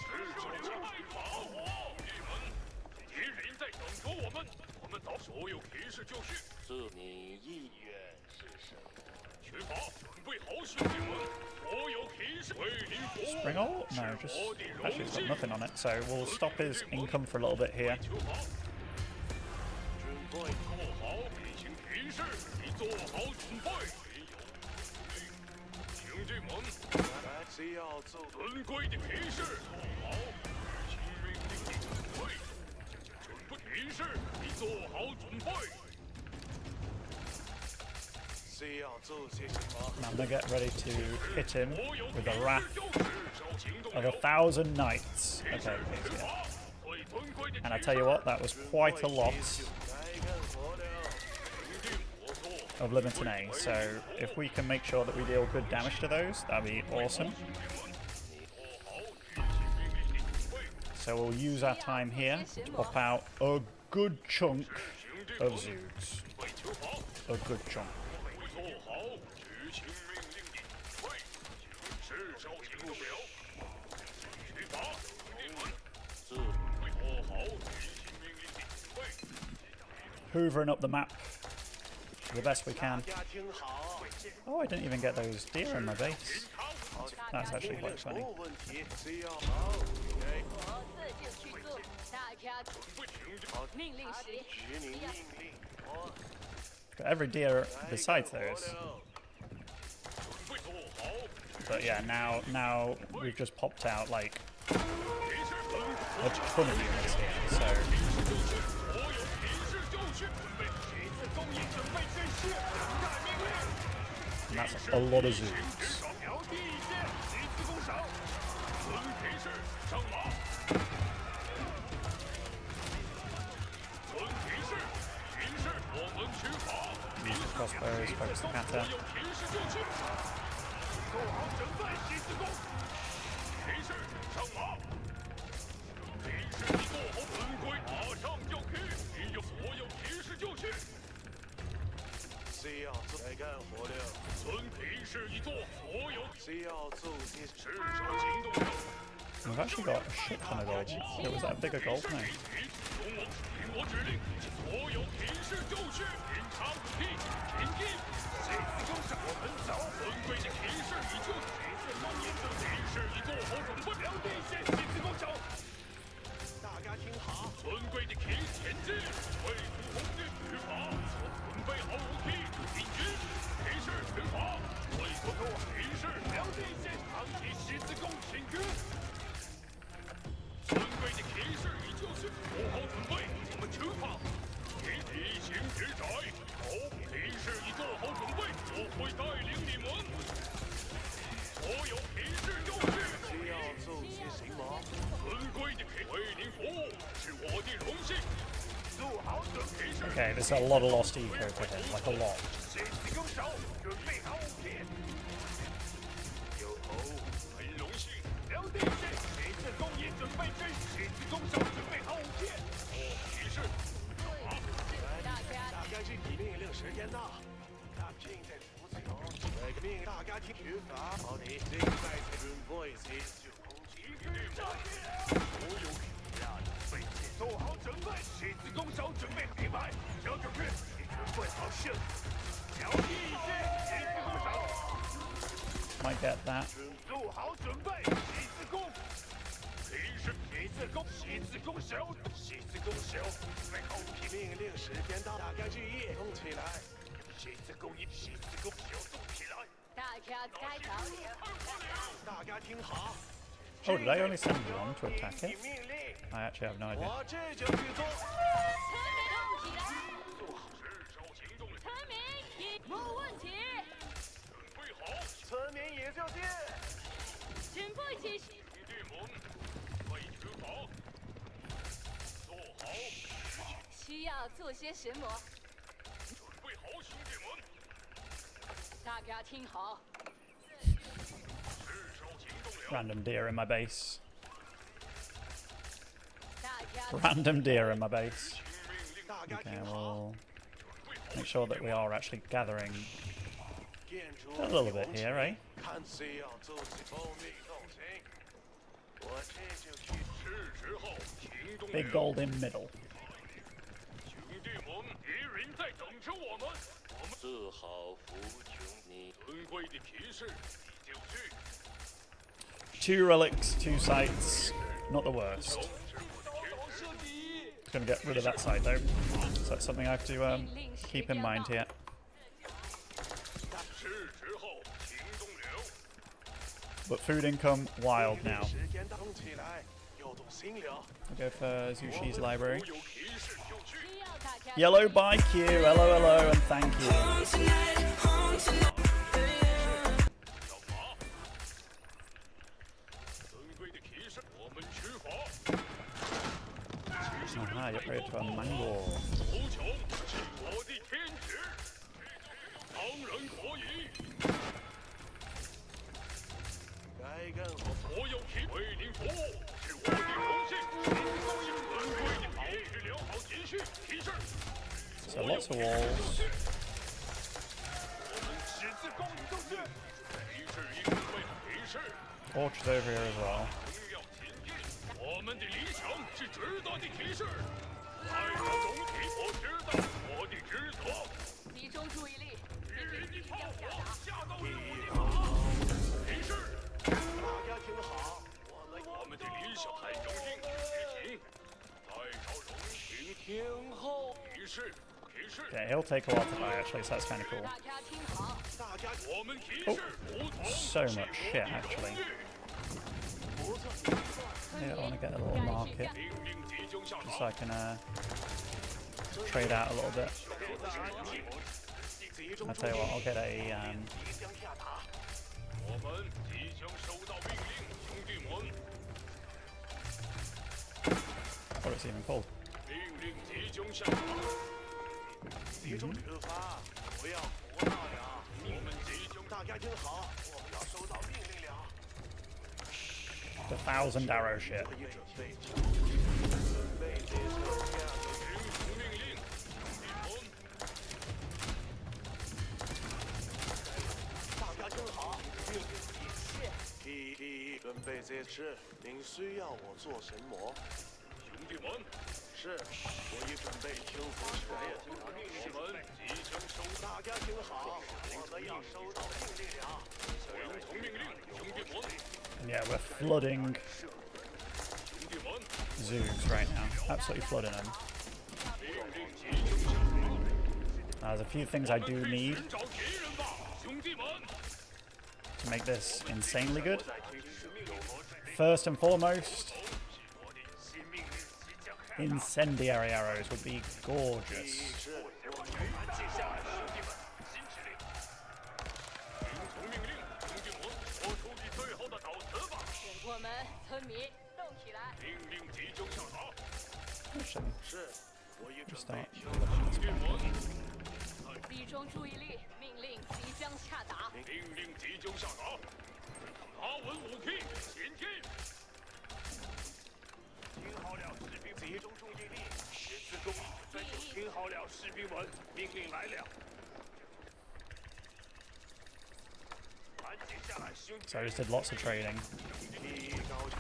是这里开法火，弟们，敌人在等着我们，我们到所有骑士就绪，你意愿是什么？出发，准备好，兄弟们，所有骑士为您服务。 Spring ult? No, just actually it's got nothing on it. So we'll stop his income for a little bit here. 出发，准谁要奏尊贵的骑士，做好执行命令的准备。骑士，你做好准备。谁要做些什么？ And I'm gonna get ready to hit him with the wrath of 1,000 knights. Okay, yeah. And I tell you what, that was quite a lot 来干活了。 of Limited A. So if we can make sure that we deal good damage to those, that'd be awesome. So we'll use our time here to pop out a good chunk of Zoogs. A good chunk. 做好执行命令的准备。至少行动了。去吧，兄弟们。是。做好执行命令的准备。 Hoovering up the map the best we can. 大家听好， Oh, I didn't even get those deer in my base. That's actually quite funny. 没问题。谁要好？哎，我自就去做。大家命令实行。执行命令。我 Got every deer besides those. 准备做好。 But yeah, now we've just popped out like a ton of units here. So 所有骑士就绪，准备旗子攻击，准备军事，等待命令。 and that's a lot of Zoogs. 调低一些，旗子攻守。尊骑士上马。尊骑士，骑士，我们出发。 Use the crossbows, focus the 所 kata. 有骑士就绪，做好准备，旗子攻。骑士上马。骑士，你做好本归，马上就去。你有所有骑士就绪。 谁要做来干活了？ 尊骑士一座，所有 谁要做些什 至少行动了。 We've actually got a shit ton of gold. It was that big a gold thing. 听我指令，所有骑士就绪，品尝武器，前进。谁自攻守，我们走。尊贵的骑士已就骑士攻击，骑士已做好准备。留地线，骑士攻守。大家听好，尊贵的骑士前进，为主红军出发，准备好武器，进军。骑士出发，为主骑士留地线，长期十字弓行军。 尊贵的骑士已就绪，做好准备，我们出发。地形直窄，好，骑士已做好准备，我会带领你们。所有骑士就绪。谁要做些什么？尊贵的骑，为您服务是我的荣幸。做好准备，骑士。 Okay, there's a lot of lost eco for him, like a lot. 谁自攻守，准备好武器。有侯，很荣幸。留地线，谁自攻也准备军，谁自攻守，准备好武器。骑士。 大家是你命令时间到，大现在服从。这个命大家听取法，好的，这个在准备谁就攻击。所有准备，做好准备，谁自攻守，准备明白。小准备，你准备好胜。调低一些，谁自攻守。 Might get that. 做好准备，旗子攻。骑士，旗子攻，旗子攻守，旗子攻守。准备好武器。命令时间到，大家注意，动起来。旗子攻一，旗子攻手动起来。大家该调理。大家听好。 Oh, did I only send one to attack 你 it? 命令， I actually have no idea. 我这就去做。动起来，做好，至少行动了。村民没问题，准备好，村民也就进。请备起。兄弟们，为出发。做好，需要做些什么？准备好，兄弟们。大家听好，至少行动了。 Random deer in my base. 大家 Random deer in my base. 大家 Okay, 听好。 we'll make sure that we are actually gathering 建筑 a little bit here, eh? 看谁要做些保密动静。我这就去。是时候行动了。 Big gold in middle. 兄弟们，敌人在等着我们。我们做好服从你。尊贵的骑士，你就绪。 2 relics, 2 sites. Not the worst. 射敌。 Gonna get rid of that site though. So that's something I have to keep in mind here. 是时候行动了。but food income wild now. 时间动起来，又动心了。 I'll go for Zushi's library. 有骑士就去。 Yellow by Q, hello, hello, and thank you. 尊贵的骑士，我们出发。 Aha, get ready to a mango. 无穷是我的天职，当然可以。该干活。所有骑为您服务是我的荣幸。尊贵的保持良好秩序，骑士。 So lots of walls. 我们十字弓就是。骑士应该为骑士。 Orchard's over here as well. 荣耀前进，我们的理想是值得的骑士。太阳总体，我知道我的职责。集中注意力，敌人的炮火下到了我的马。骑士，大家听好，我们的理想太阳应许执行。太少荣请听候。骑士，骑士。 Yeah, he'll take a while to die actually, so that's kind of cool. 大家听好，大家我们骑哦士服从。 So much shit actually. Yeah, I want to get a little market 命令即将下 so 达。 I can trade out a little bit. 集 I'll tell you what, I'll get a 即将下达。我们即将收到命令，兄弟们。 what it's even called. 命令即将下达。集中出发，不要胡闹了。我们即将。大家听好，我们要收到命令了。 The 1,000 arrow shit. 可以准备，准备接受下个听从命令，兄弟们。大家听好，命令提示。第一，准备这次，您需要我做什么？兄弟们，是，我已准备听从指令。我们即将收到。大家听好，我们要收到命令了。听从命令，兄弟们。 Yeah, we're flooding 兄弟们， Zoogs right now. Absolutely flooding them. 命令即将下达。 There's a few things I do need 寻找敌人吧，兄弟们。 to make this insanely good. First and foremost, incendiary arrows would be gorgeous. 是，接下来，兄弟们，新指令。听从命令，兄弟们，说出你最后的悼词吧。请过门，村民动起来。命令即将下达。 Actually, 是，我已准 just 备 start. 听从。兄弟们，集中注意力，命令即将下达。命令即将下达。拿稳武器，前进。听好了，士兵，集中注意力，十字弓准备。听好了，士兵们，命令来了。安静下来，兄弟。 So I just did lots of trading. 第一高超，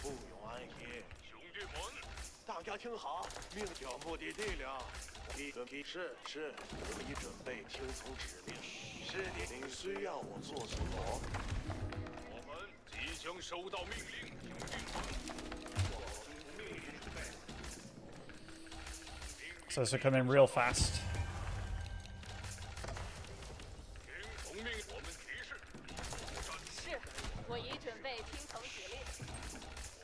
不永安歇。兄弟们，大家听好，命叫目的地了。是，我已准备听从指令。是的，您需要我做什么？我们即将收到命令，兄弟们。 So this will come in real fast. 听从命，我们骑士。是，我已准备听从指令。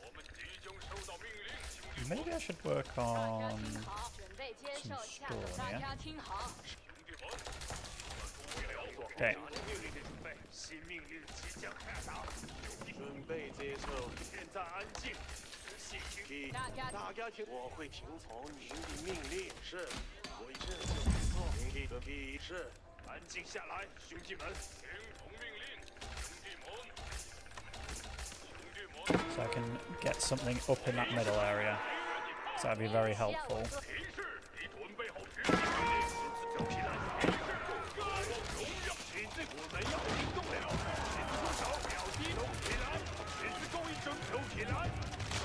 我们即将收到命令，兄弟们。 Maybe I should work 大家 on 听好，准备接受下个。 store 大 here. 家听好，兄弟们，注意了。 Okay. 命令的准备，新命令即将下达。准备接受，现在安静。大家听，我会听从您的命令。是，我这就没错。您的提示，安静下来，兄弟们。听从命令，兄弟们。兄弟们， So I can get something up in that middle area. So that'd be very helpful. 骑士，你准备好执行命令。走起来，骑士，渴望荣耀。骑士，我们要行动了。十字弓手，表弟，走起来。十字弓一整，走起来。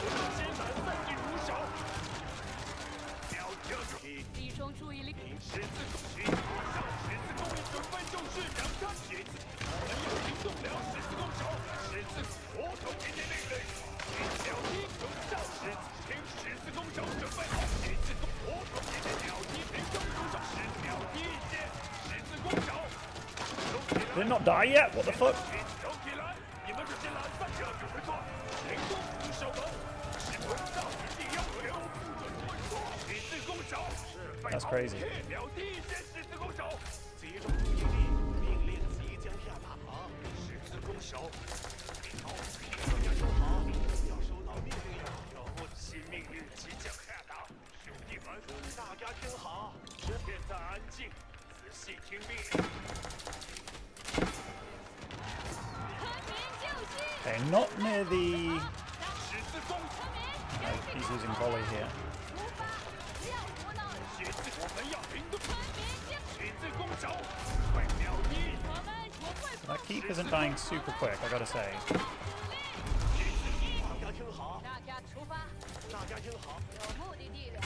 艰难赛进如手。表弟，集中注意力。十字弓起，马上，十字弓一准备就是两杆铁子。我们要行动了，十字弓手，十字，我统您的命令。表弟，有效，听十字弓手准备好，十字弓，我统您的表弟，平中出手，十表弟一接，十字弓手。 Did it not die yet? What the fuck? 走起来，你们这些懒散者准备做行动不守门，是文道一定要留，十字弓手，准备 That's 好 crazy. 秒第一线十字弓手，集中注意力，命令即将下达。十字弓手，好，大家收好，要收到命令呀！新命令即将下达，兄弟们，大家听好，现在安静，仔细听命令。 Okay, not near the. He's using volley here. That keep isn't dying super quick, I gotta say. 大家出发，大家听好，有目的地了。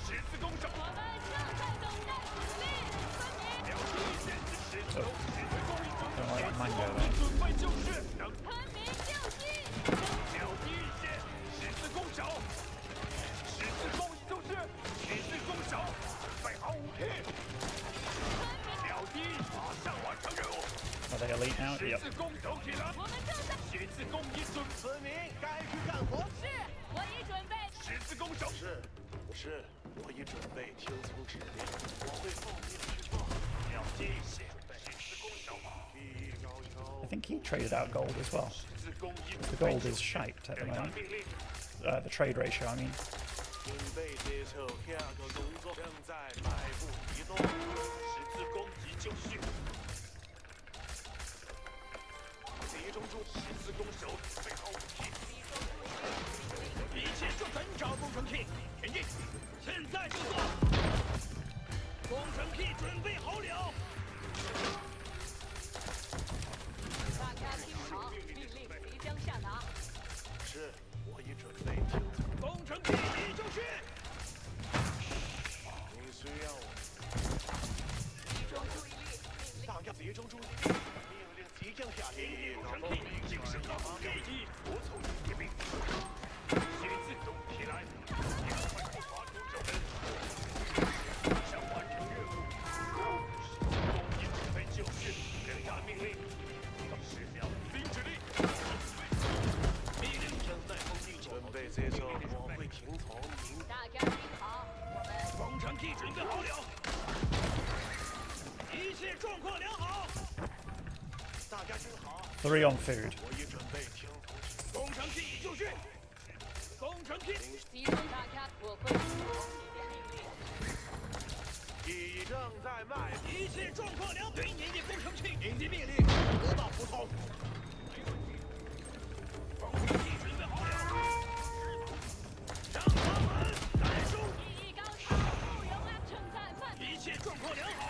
十字弓手，我们正在等待指令，分明。秒第一线是十字弓，十字弓已准 Don't like that mango 备， though. 准备就是等。 分明就绪。秒第一线，十字弓手，十字弓已就是十字弓手，准备好武器。秒第一，马上完成任务。 Are they elite now? 十 Yep. 字弓手起来，我们正在。十字弓已准，村民该去干活。是，我已准备。十字弓手是，我已准备听从指令，我会奉命去做。秒第一线，十字弓手，第一高超。 I think he traded out gold as well. 十字弓已 The gold is shite at the 等待 moment. 命令。 The trade ratio, I mean. 准备接受下个动作，正在迈步移动，十字弓已就绪。集中住十字弓手，准备好武器。一切就等着工程器前进，现在就做。工程器准备好了。大家听好，命令即将下达。是，我已准备听从。工程器已就绪。你需要我。集中注意力，命令。大家集中注意力，命令即将下达。工程器晋升到第一，服从你的命令。写字动起来，尽快出发出手人。想完成任务，十字弓已准备就绪，等待命令。10秒，听指令。命令正在封闭中，准备接受，我会听从您。大家听好，我们。工程器准备好了，一切状况良好。大家听好， 3 on food. 我已准备听从。工程器已就绪。工程器集中大家，我会听从你的命令。已正在迈，一切状况良好。对您的工程器，您的命令得到服从。工程器准备好了，让他们来收。第一高潮，不容安正在犯。一切状况良好。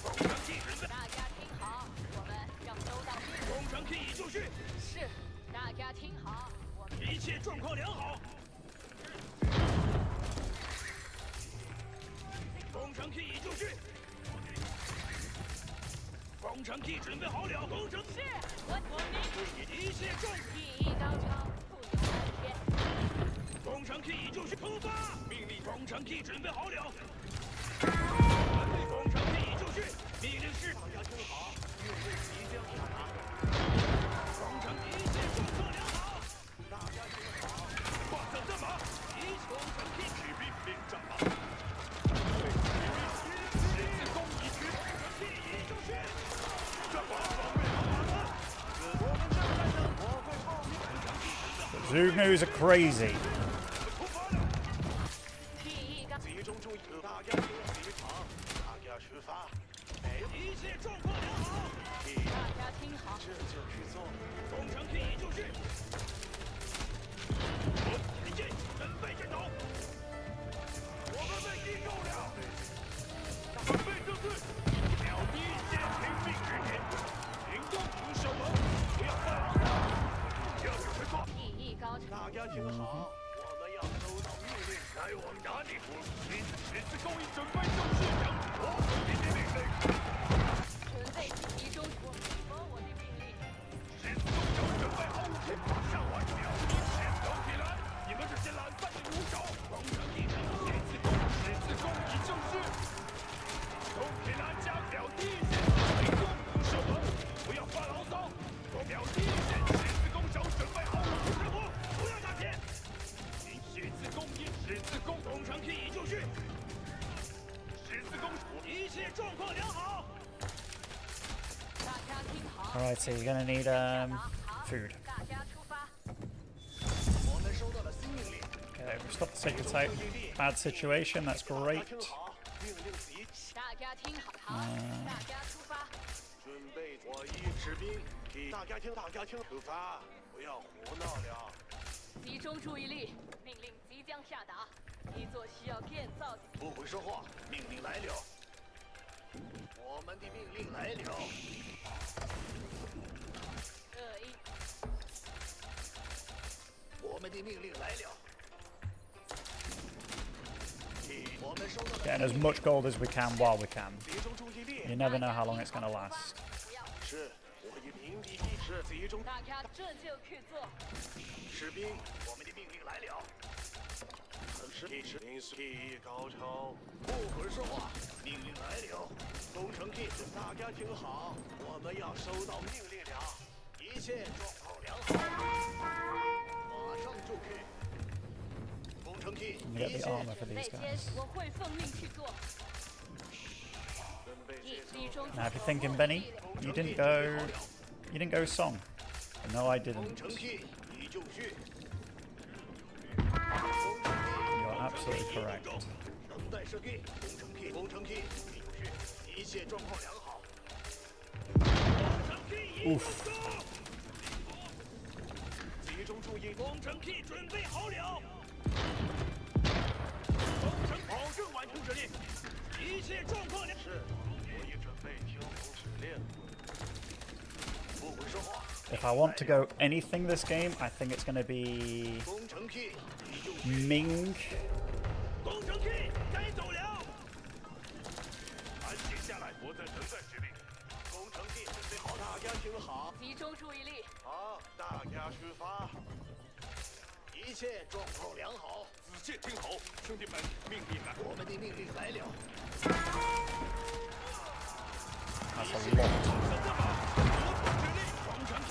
工程器准备，大家听好，我们要收到命令。工程器已就绪，是，大家听好，我们。一切状况良好。工程器已就绪。工程器准备好了，工程是，我明。一切状。第一高潮，不由蓝天。工程器已就绪，出发！命令，工程器准备好了。工程器已就绪，命令是。大家听好，命令即将下达。工程一切状况良好。大家听好，挂上战马，一工程器起兵兵战马。十字弓已举，工程器已就绪。战马准备好马了。我们正在等，我会奉命。工程器准备好。 Zugnoos are crazy. 出发了。第一高。集中注意，大家听集场，大家出发。一切状况良好。大家听好，这就去做。工程器已就绪。前进，准备战斗。我们被击中了。准备正式。秒第一线听命指令，行动不守门，不要再往下。要准备做。第一高潮。大家听好，我们要收到命令，来往哪里？十字弓已准备就绪，等我给你命令。准备集中，我符合我的命令。十字弓手准备好武器，马上完成。走起来！你们这些懒散的武手，工程一成，十字弓已就绪。动起来！ Alright, so you're gonna need food. 大家出发。 我们收到了新命令。 Okay, we've stopped the sacred site. Bad situation, that's great. 听好，命令集。大家听好，大家出发。准备，我一士兵，替大家听，出发，不要胡闹了。集中注意力，命令即将下达。一座需要建造的。不会说话，命令来了。我们的命令来了。我们的命令来了。我们收到了。 Getting as much gold as we can while we can. 集中注意力。 You never know how long it's gonna last. 是，我已鸣笛一是集中。大家这就去做。士兵，我们的命令来了。是民速技艺高超，不会说话，命令来了。工程技师，大家听好，我们要收到命令了，一切状况良好，马上就去。工程技， I'm gonna get the armor for these 这 guys. 些我会奉命去做。准备接受。集中。 Now, if you're thinking, Benny, you didn't go song. No, I 工 didn't. 程技已就绪。 You're absolutely correct. 等待射击，工程技已就绪，一切状况良好。 Oof. 集中注意，工程器准备好了。工程保证完成指令，一切状况良。是，我已准备听从指令。不会说话。 If I want to go anything this game, I think it's gonna be 工程器已就绪。 Ming. 工程器该走了。安静下来，我在等待指令。工程器准备好，大家听好。 集中注意力。 好，大家出发。一切状况良好。仔细听好，兄弟们，命令来，我们的命令来了。 That's a lot. 指令，工程器，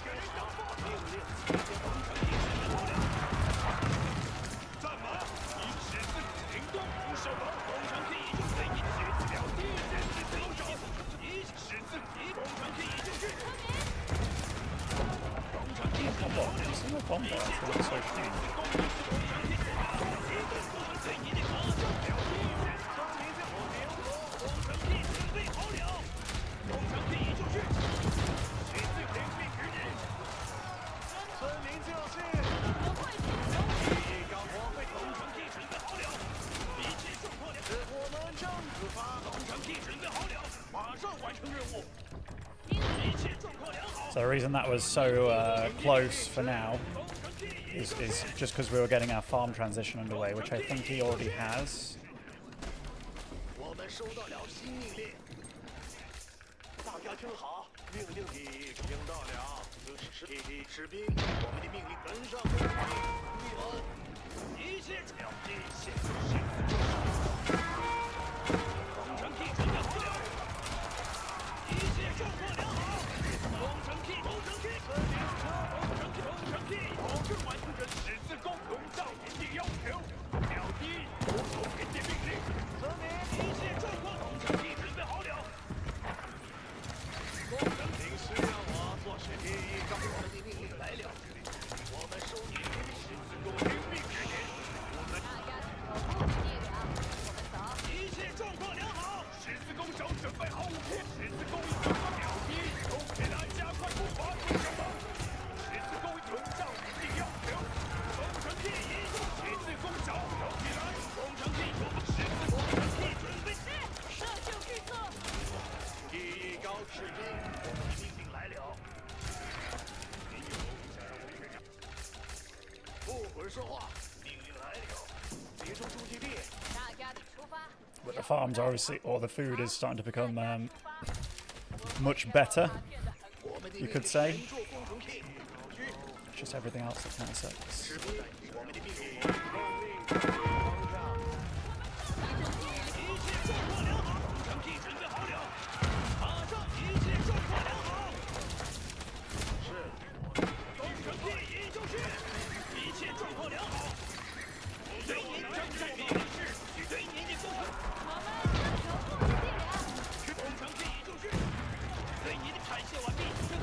给人打发。命令，工程器好了。战马，以指示行动，不手动。工程器已经被你解决了。一件事情手，以指示你，工程器已经去。 Single bomb blast, that looks so cute. So the reason that was so close for now is just because we were getting our farm transition underway, which I think he already has. 我们收到了新命令，大家听好，命令已听到了，士兵，我们的命令跟上工程器，一切了，一切工程器准备好了，一切状况良好，工程器，工程器，保证完成这十字弓，笼罩您的要求，了的，我手给的命令，遵命，一切状况，工程器准备好了。工程领事让我做事第一个，我们的命令来了，我们收你十字弓领命指令，我们大家有目的地了，我们走。一切状况良好，十字弓手准备好武器，十字弓已经了的，都起来，加快步伐，同志们，十字弓笼罩您的要求，工程器移动，十字弓手摇起来，工程器十字工程器准备。这就去做。第一高士兵，我们的命令来了。不会说话，命令来了，集中注意力。大家出发。 But the farms are obviously, or the food is starting to become much better, you could say. Just everything else that kind of sucks. 士兵，我们的命令，命令，方向。一切状况良好，工程器准备好了，马上，一切状况良好。是，工程器已就绪，一切状况良好。对您正在命令是，对您的工程。我们有目的地了。工程器已就绪，对您的排泄完毕。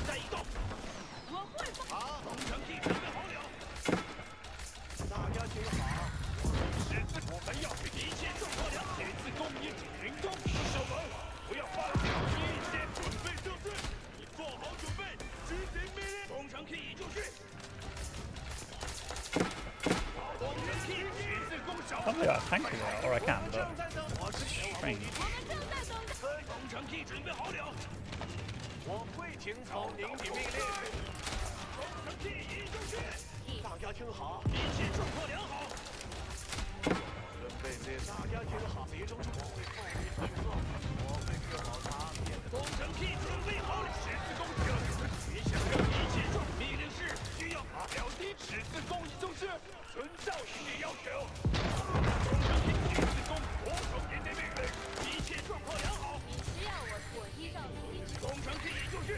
tanky there, or I can, but it's strange. 工程key 准备好了，我会听从您的命令。工程key 已就绪，大家听好，一切状况良好。准备这，大家听好，集中我会奉命行动，我会治好他。工程key 准备好了，十字弓调整，你想让一切状命令是需要了的，十字弓已就绪，遵照您的要求。工程key 十字弓，服从您的命令，一切状况良好。 需要我依照你的指工程 key 已就绪，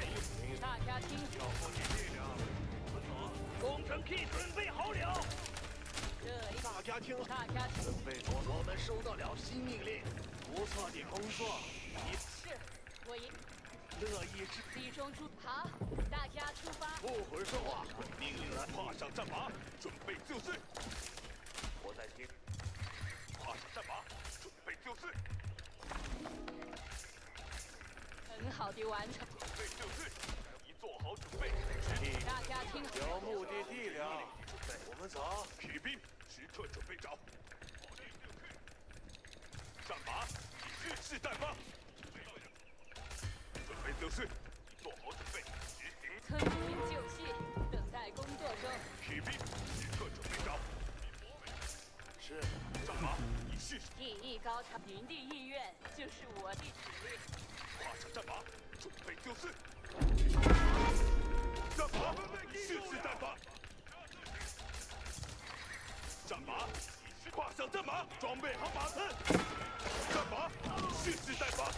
大家听。要不你力量，不错。工程 key 准备好了，大家听，准备妥，我们收到了新命令，不错的工作，是，我一乐意是集中出好，大家出发。不会说话，命令来，跨上战马，准备就绪。我在听，跨上战马，准备就绪。 很好的完成。准备就绪，已做好准备。大家听好。有目的地了，我们走。骑兵，时刻准备着。战马，已蓄势待发。准备就绪，已做好准备，执行。村民就绪，等待工作中。骑兵，时刻准备着。是，战马，已蓄势。意义高超，您的意愿就是我的指令。 跨上战马，准备就绪。战马，蓄势待发。战马，跨上战马，装备好马thân。战马，蓄势待发。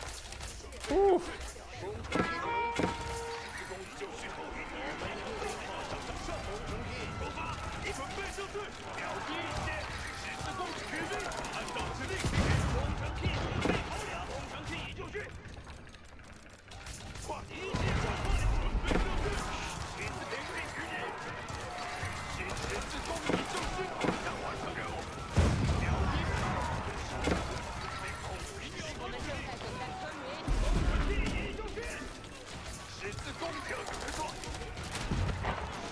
攻城一攻，攻就绪。跨上战上，出发，准备就绪。秒击一线，十字弓取兵，按照指令。工程 key 准备好了，工程 key 已就绪。 跨一切状况，准备就绪，亲自领兵指引。新十字弓已就绪，向完成任务。秒击！我们正在等待村民。工程 key 已就绪，十字弓调整制作。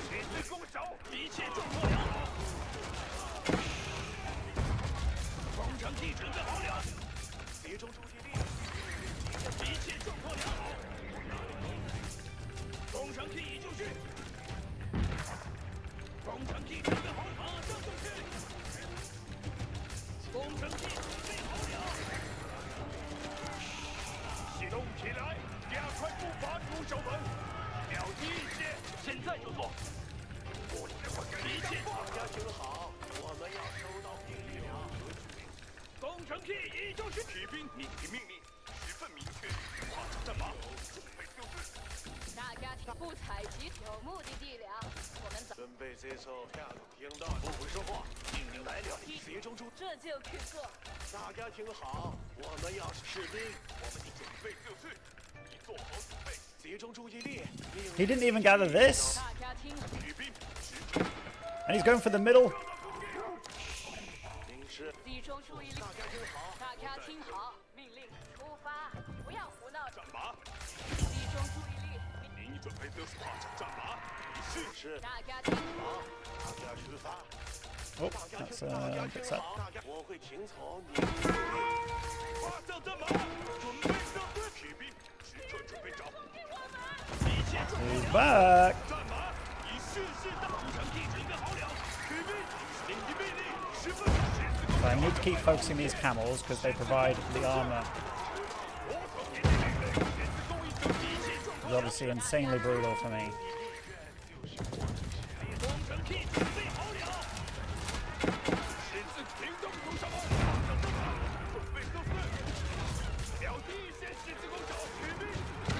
十字弓手，一切状况良好。工程 key 准备好了，集中注意力，一切状况良好。 工程 key 已就绪，工程 key 准备好了，马上就绪。工程 key 准备好了，启动起来，加快步伐，入手门，秒击一切，现在就做。一切大家听好，我们要收到命令了。工程 key 已就绪，骑兵，你的命令十分明确，跨上战马，准备就绪。 大家听，不采集有目的地了，我们走。准备接受下头听到，不会说话，命令来了，集中注，这就去做。大家听好，我们要是士兵，我们已准备就绪，已做好准备，集中注意力。He didn't even gather this, 大家听，骑兵， and he's going for the middle. 领师，集中注意力。大家听好，大家听好，命令出发，不要胡闹。战马，集中注意力。 您已准备就绪，跨上战马，已是。大家听好，大家出发。 Oh, that's a bit sad. 我会听从你的命令。跨上战马，准备就绪，骑兵，时刻准备着。一切准备 He's 了。 back. 战马已蓄势待，工程 key 准备好了。骑兵，您的命令十分十字 So I need to keep focusing these camels because they provide the armor. It's obviously insanely brutal for me. 工程 key 准备好了。十字行动出手，准备就绪。秒击一线十字弓手，骑兵，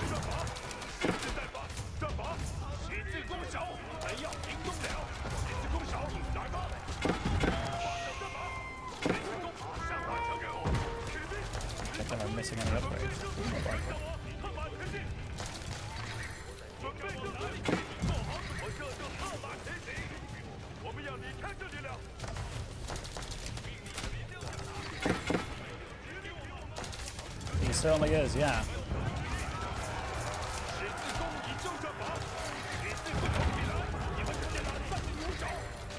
战马，蓄势待发，战马，十字弓手，我们要行动了。十字弓手，来吧。跨上战马，十字弓马上完成任务。骑兵， I don't think I'm missing any upgrades. Not likely. 看马前进。准备就绪，做好我这就踏马前行。我们要离开这里了。 He certainly is, yeah. 十字弓已就战马，十字弓手起来，你们这些懒散的牛手，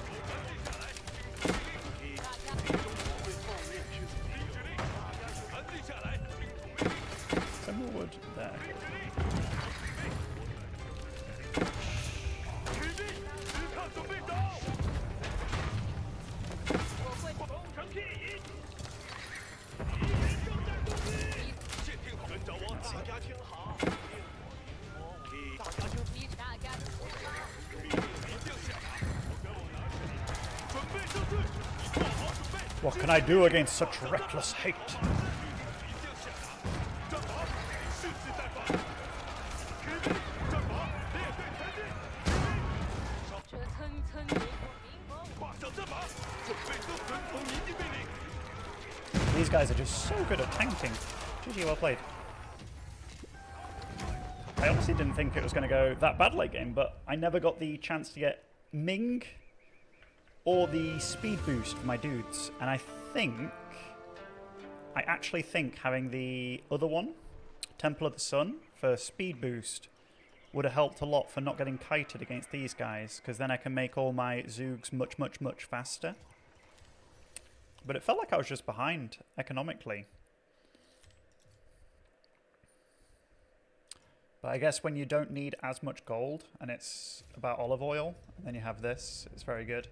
别赶紧下来。集中我会奉命 can I do against such reckless hate? 战法，蓄势待发。开兵，战法，列队前进。这层层叠过画上战法，准备都遵从您的命令。 These guys are just so good at tanking. GG, well played. I honestly didn't think it was going to go that bad late game, but I never got the chance to get Ming or the speed boost for my dudes. And I actually think having the other one, Temple of the Sun, for speed boost would have helped a lot for not getting kited against these guys, because then I can make all my Zoogs much, much, much faster. But it felt like I was just behind economically. But I guess when you don't need as much gold and it's about olive oil, and then you have this, it's very good.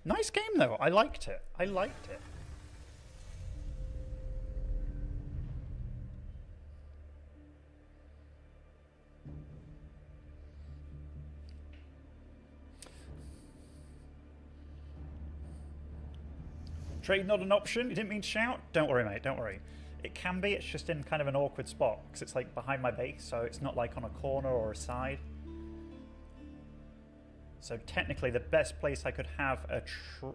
Nice game though. I liked it. I liked it. Trade not an option? You didn't mean to shout? Don't worry, mate. Don't worry. It can be. It's just in kind of an awkward spot because it's like behind my base, so it's not like on a corner or a side. So technically, the best place I could have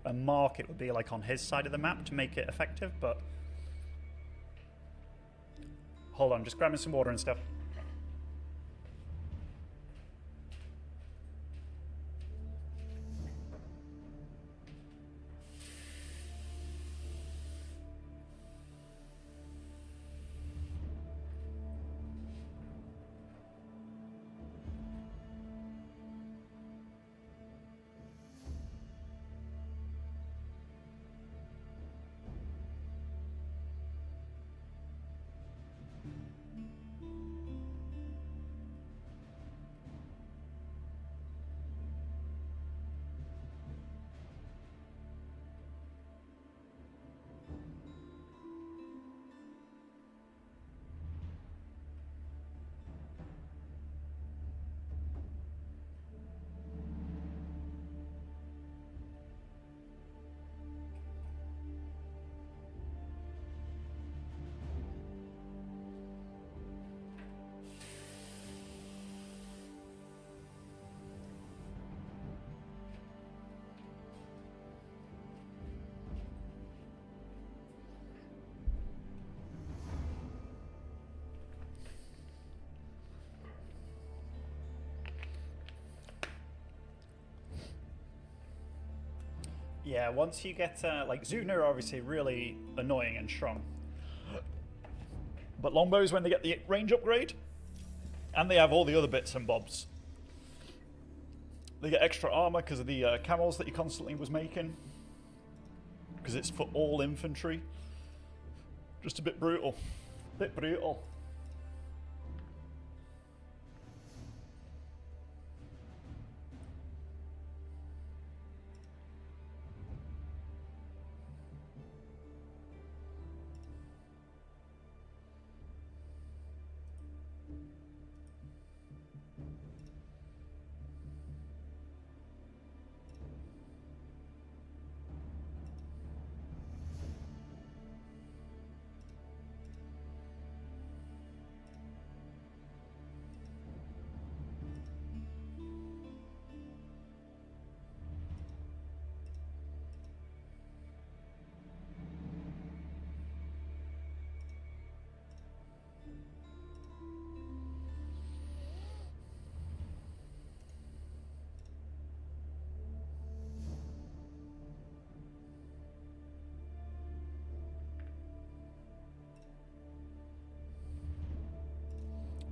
a market would be like on his side of the map to make it effective. But hold on, just grabbing some water and stuff. Yeah, once you get, like, Zugner are obviously really annoying and strong. But longbows, when they get the range upgrade, and they have all the other bits and bobs. They get extra armor because of the camels that he constantly was making. Because it's for all infantry. Just a bit brutal. Bit brutal.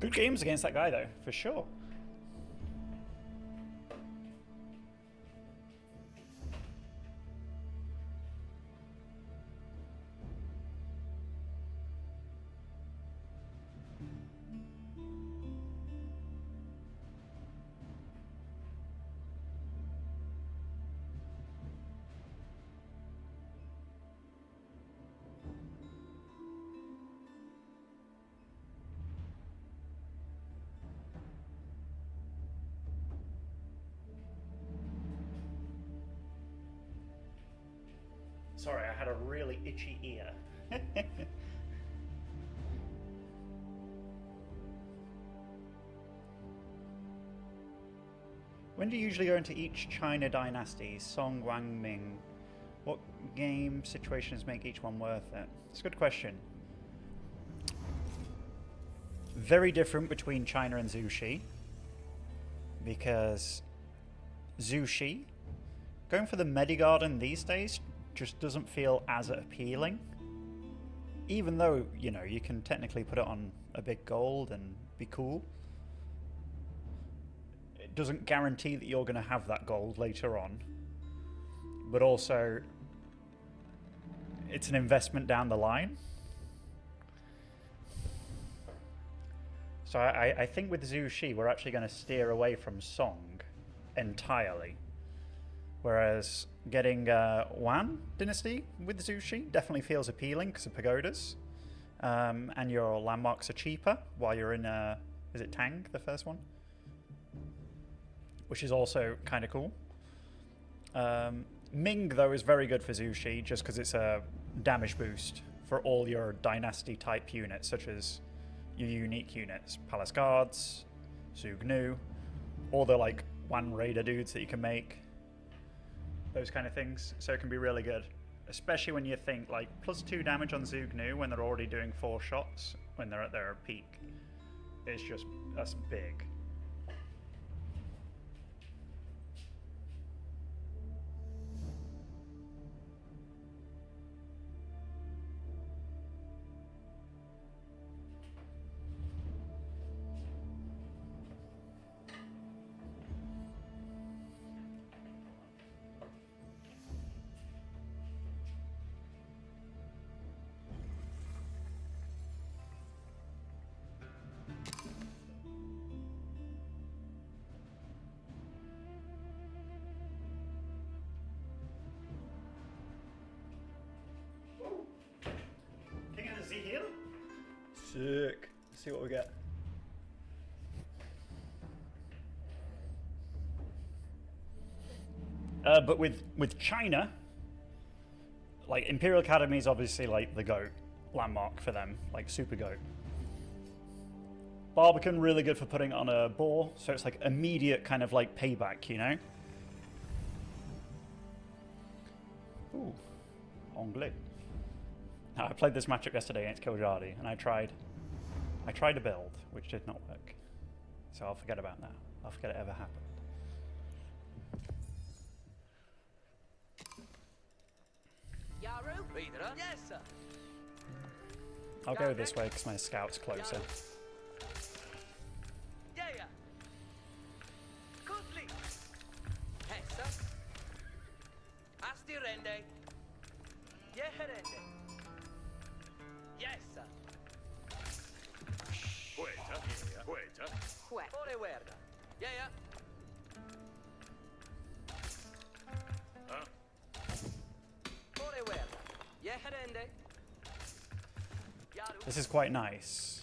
Good games against that guy, though, for sure. Sorry, I had a really itchy ear. When do you usually go into each China dynasty? Song, Wang, Ming. What game situations make each one worth it? It's a good question. Very different between China and Zhu Xi. Because Zhu Xi, going for the Medigarden these days just doesn't feel as appealing. Even though, you know, you can technically put it on a big gold and be cool. It doesn't guarantee that you're going to have that gold later on. But also, it's an investment down the line. So I think with Zhu Xi, we're actually going to steer away from Song entirely. Whereas getting Wan Dynasty with Zhu Xi definitely feels appealing because of pagodas. And your landmarks are cheaper while you're in, is it Tang, the first one? Which is also kind of cool. Ming, though, is very good for Zhu Xi just because it's a damage boost for all your dynasty type units, such as your unique units, Palace Guards, Zhu Gnu, all the like Wan Raider dudes that you can make, those kind of things. So it can be really good, especially when you think like +2 damage on Zhu Gnu when they're already doing 4 shots when they're at their peak. It's just, that's big. Sick. Let's see what we get. But with China, like Imperial Academy is obviously like the GOAT landmark for them, like super GOAT. Barbican really good for putting on a boar, so it's like immediate kind of like payback, you know. Ooh, Anglais. Now, I played this matchup yesterday against Kiljadi, and I tried a build which did not work, so I'll forget about that. I'll forget it ever happened. Yaru? Reader? Yes, sir. I'll go this way because my scout's closer. Yeah, yeah. Kutli. Hessa. Asti rende. Yeherende. Yes, sir. Hueta, hueta. Ore verda. Yeah, yeah. Huh? Ore verda. Yeherende. Yaru. This is quite nice,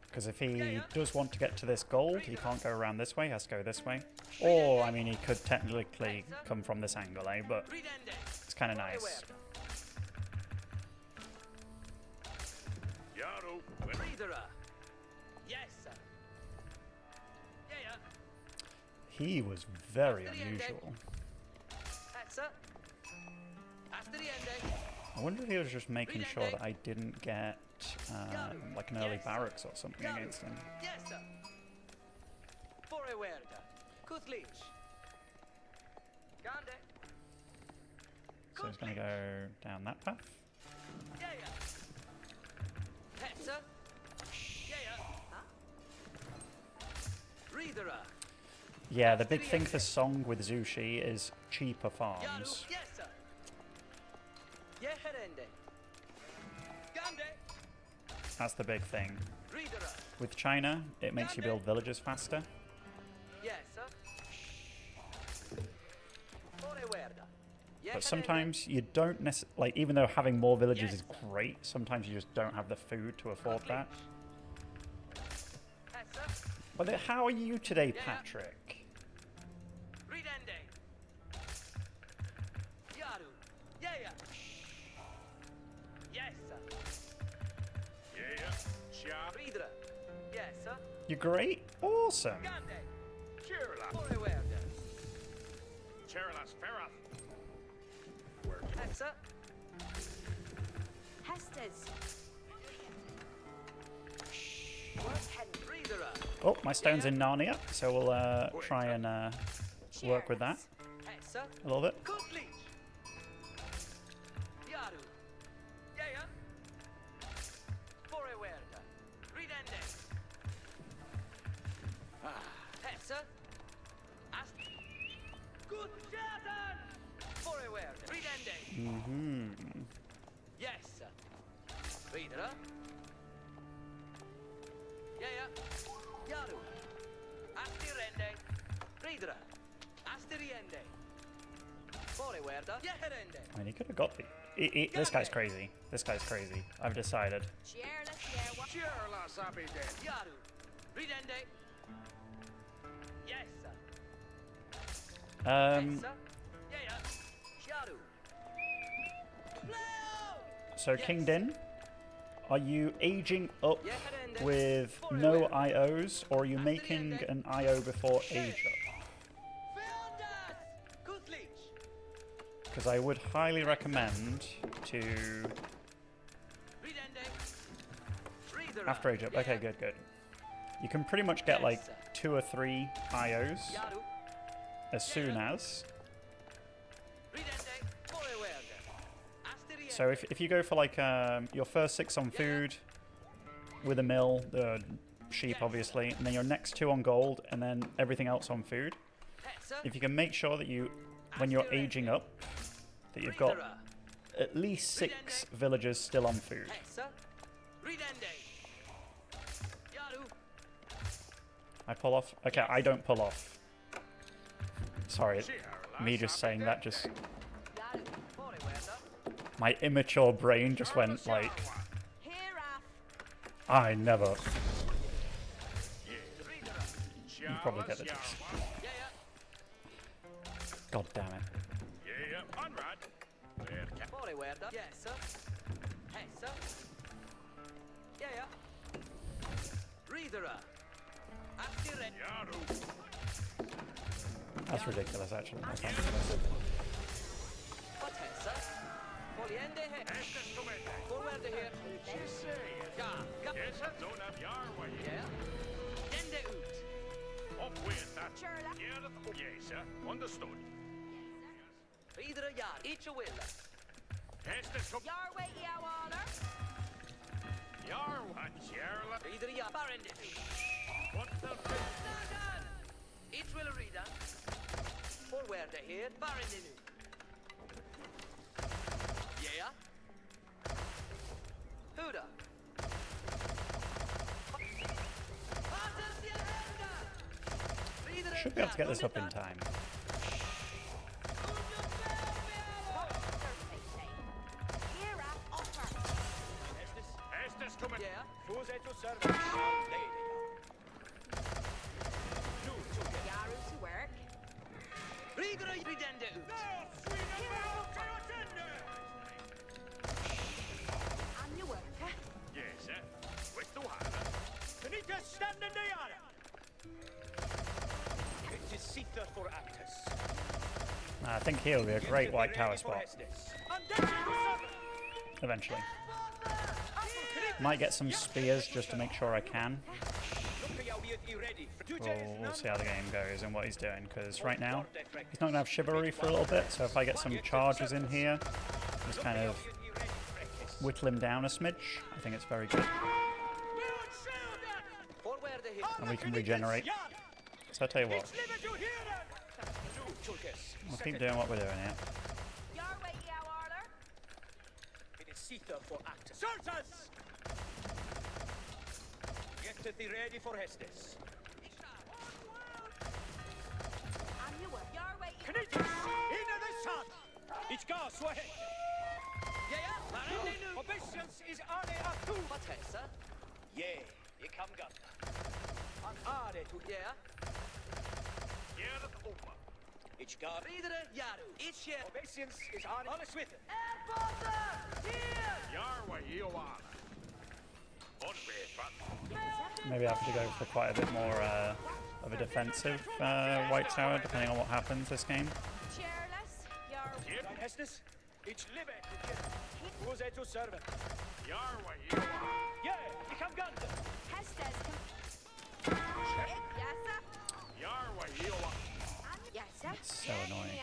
because if he does want to get to this gold, he can't go around this way, he has to go this way. Or, I mean, he could technically come from this angle, eh? But Ridende. it's kind of nice. Yaru. Reader. Yes, sir. Yeah, yeah. He was very unusual. Hessa. Asti rende. I wonder if he was just making sure that I didn't get like an early barracks or something against him. Yes, sir. Ore verda. Kutlich. Gande. So he's going to go down that path. Yeah, yeah. Hessa. Yeah, yeah. Huh? Reader. Yeah, the big thing for Song with Zhu Xi is cheaper Yaru. farms. Yes, sir. Yeherende. Gande. That's the big thing. Reader. With China, it makes you build villages faster. Yes, sir. Ore verda. But sometimes you don't necessarily, like, even though having more villages is great, sometimes you just don't have the food to afford that. Hessa. But how are you today, Patrick? Ridende. Yaru. Yeah, yeah. Yes, You're great. Awesome. Gande. Chirla. Forward. Chirlas Ferrath. Yes, Hestes. Reader. Oh, my stone's in Narnia, so we'll try and work with that Yes, a little bit. good leech. Yaru. Yeah. Forward. Ridende. Yes, Ast. Good Jatan. Forward. Ridende. Yes. Reader. Yeah. Yaru. Astirende. Reader. Astiriende. Forward. Yeherende. I mean, he could have got the... this guy's crazy. This guy's crazy. I've decided. Chirlas Abide. Yaru. Ridende. Yes. Um, Yeah. Yaru. so, King Din, are you aging up Yeherende. with no IOs, or are you making an IO before age up? Good leech. Because I would highly recommend to... Ridende. Reader. After age up. Okay, good. You can pretty much get like 2 or 3 IOs Yaru. as soon as. Ridende. Forward. Astiriende. So if you go for like your first 6 on food with a mill, the sheep obviously, and then your next 2 on gold, and then everything else on food. If you can make sure that you, when you're aging up, that you've got at least 6 villagers still on food. Ridende. Yaru. I pull off. Okay, I don't pull off. Sorry, me just saying that just... Yaru. Forward. My immature brain just went like, Heraf. I never. Reader. You probably get the gist. Yeah. God damn it. Yeah. Unrad. Where can Forward. Yes. Yes. Yeah. Reader. Astirende. Yaru. That's ridiculous, actually. That's not ridiculous. What has? Poliende he. Estes Comete. Forward here. Ja. Yes, don't have Yarway. Yeah. Dende ut. Off with that. Chirla. Yes, understood. Reader ja. Each a will. Estes Comete. Yarway Yawaller. Yarwan. Chirla. Reader ja. Barende. What the... Each will reader. Forward here. Barende nu. Yeah. Huda. Should be able to get this up in time. Heraf offer. Estes Comete. Yeah. Yaru to work. Reader ridende ut. I'm your worker. Yes, questo ha. Finita standen de jaren. It is Sitha for Actus. I think here will be a great white tower spot, eventually. Might get some spears just to make sure I can. We'll see how the game goes and what he's doing, because right now he's not going to have chivalry for a little bit, so if I get some charges in here, just kind of whittle him down a smidge, I think it's very good. Forward here. And we can regenerate. So I'll tell you what, we'll keep doing what we're doing here. Yarway Yawaller. It is Sitha for Actus. Sultas! Get thee ready for Hestes. I'm your worker. Yarway Knights, into the sun! It's gas, wahe! Yeah. Barende nu. Obeisance is ane atu! What has? Yeah, you come gun. An are to Yeah. Gerrit Oma. It's got. Reader Yaru. Each here. Obeisance is on alles with it. Here. Yarway Iowana. What way, but... Maybe I have to go for quite a bit more of a defensive white tower, depending on what happens this game. Cheerless, you're Dein Hestes, ich liebe Use to serve. Yarwa, you yeah, ich hab ganz. Hestes. Yes, sir. Yarwa, you Yes, sir. So annoying.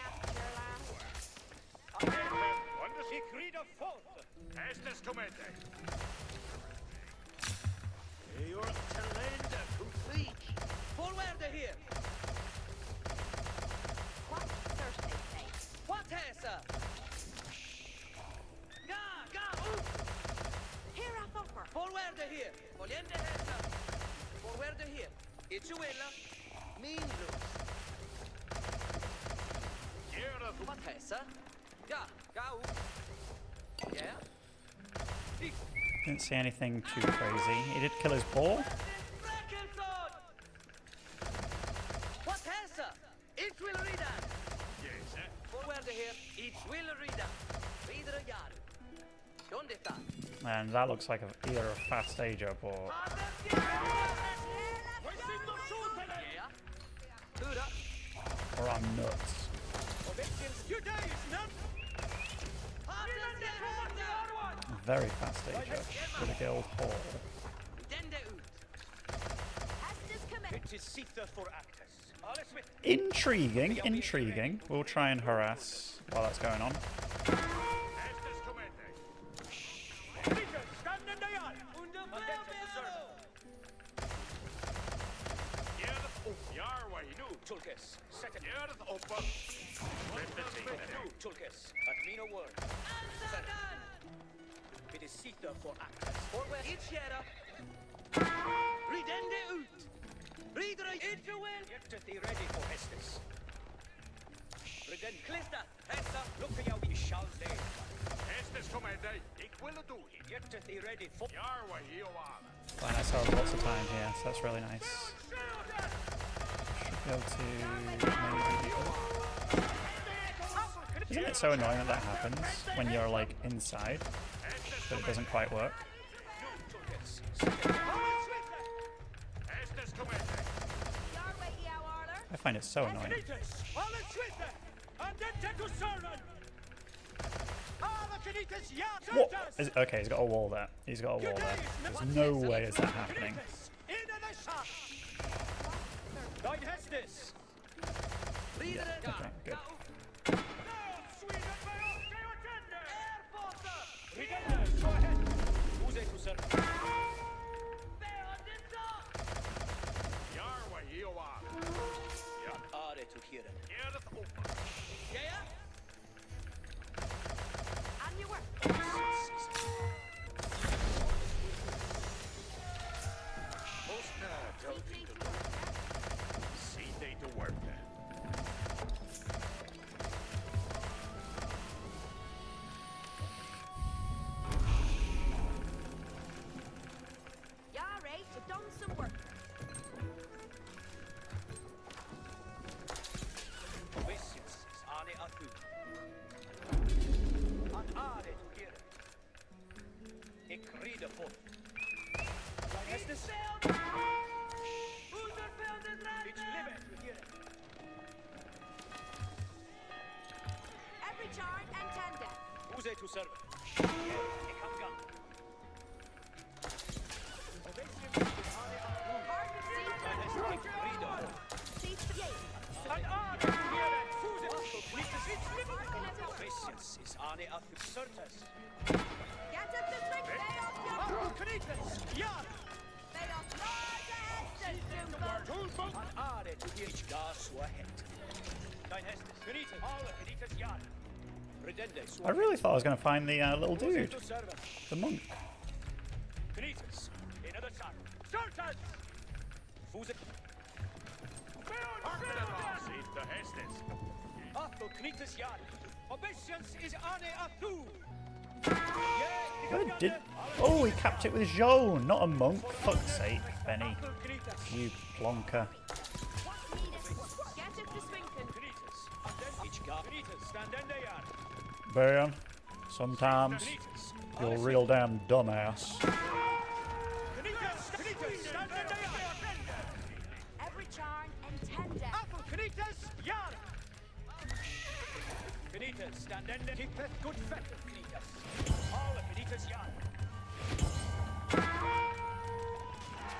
Quando si grida forte. Hestes comete. Your talent complete. Forward here. What Thursday say? What has Ga, Here a thumper. forward here. Volente has forward here. Ichuela, mean loose. What has Ga, yeah. Didn't see anything too crazy. He did kill his ball. What has it will read that. Yes, sir. Forward here. It will read that. Read the yard. Don't it that. And that looks like either a fast age up or Yeah. Hurra. or I'm nuts. Very fast age up with a guild hall. Hestes commit. It is Sita for Actus. Alles mit. Intriguing, intriguing. We'll try and harass while that's going on. Hestes comete. Peter, stand in the yard. Yarwa, you Tulkes. Second. Yarth opa. Tulkes. At me no word. It is Sita for Actus. Forward. It's Yera. Redende ut. Reader Interwell. Get thee ready for Hestes. Reden Clista. Hessa. Look at how we shall live. Hestes comete. Ik will do it. Get thee ready for Yarwa, you are. Fine, I saw lots of time here, so that's really nice. Should be able to maybe... Isn't it so annoying that that happens when you're like inside, but it doesn't quite work? I find it so annoying. What? Okay, he's got a wall there. He's got a wall there. There's no way is that happening. Yeah, okay, good. On your work. See they to work there. Yare, you've done some work. Every charge and tender. To serve. Ik heb gang. Patience is ane at certas. Get up the swing, lay off your lay off large Jumbo. Are to each gas ahead. Dein Hestes. Genieten. Alle genieten ja. Redende. I really thought I was going to find the little dude, the monk. Genietens. Another shot. Certas. Fuse. Sieht der Hestes. Achtung, genieten ja. Obedience is ane atu. What did? Oh, he capped it with Joan, not a monk. Fuck's sake, Benny. You plonker. Get up the swing. Ben, sometimes you're a real damn dumbass. Every charn intended. Apple Knitas, Jar! Knitas, standende. Tippet good fettel, Knitas. Alle Knitas, Jar.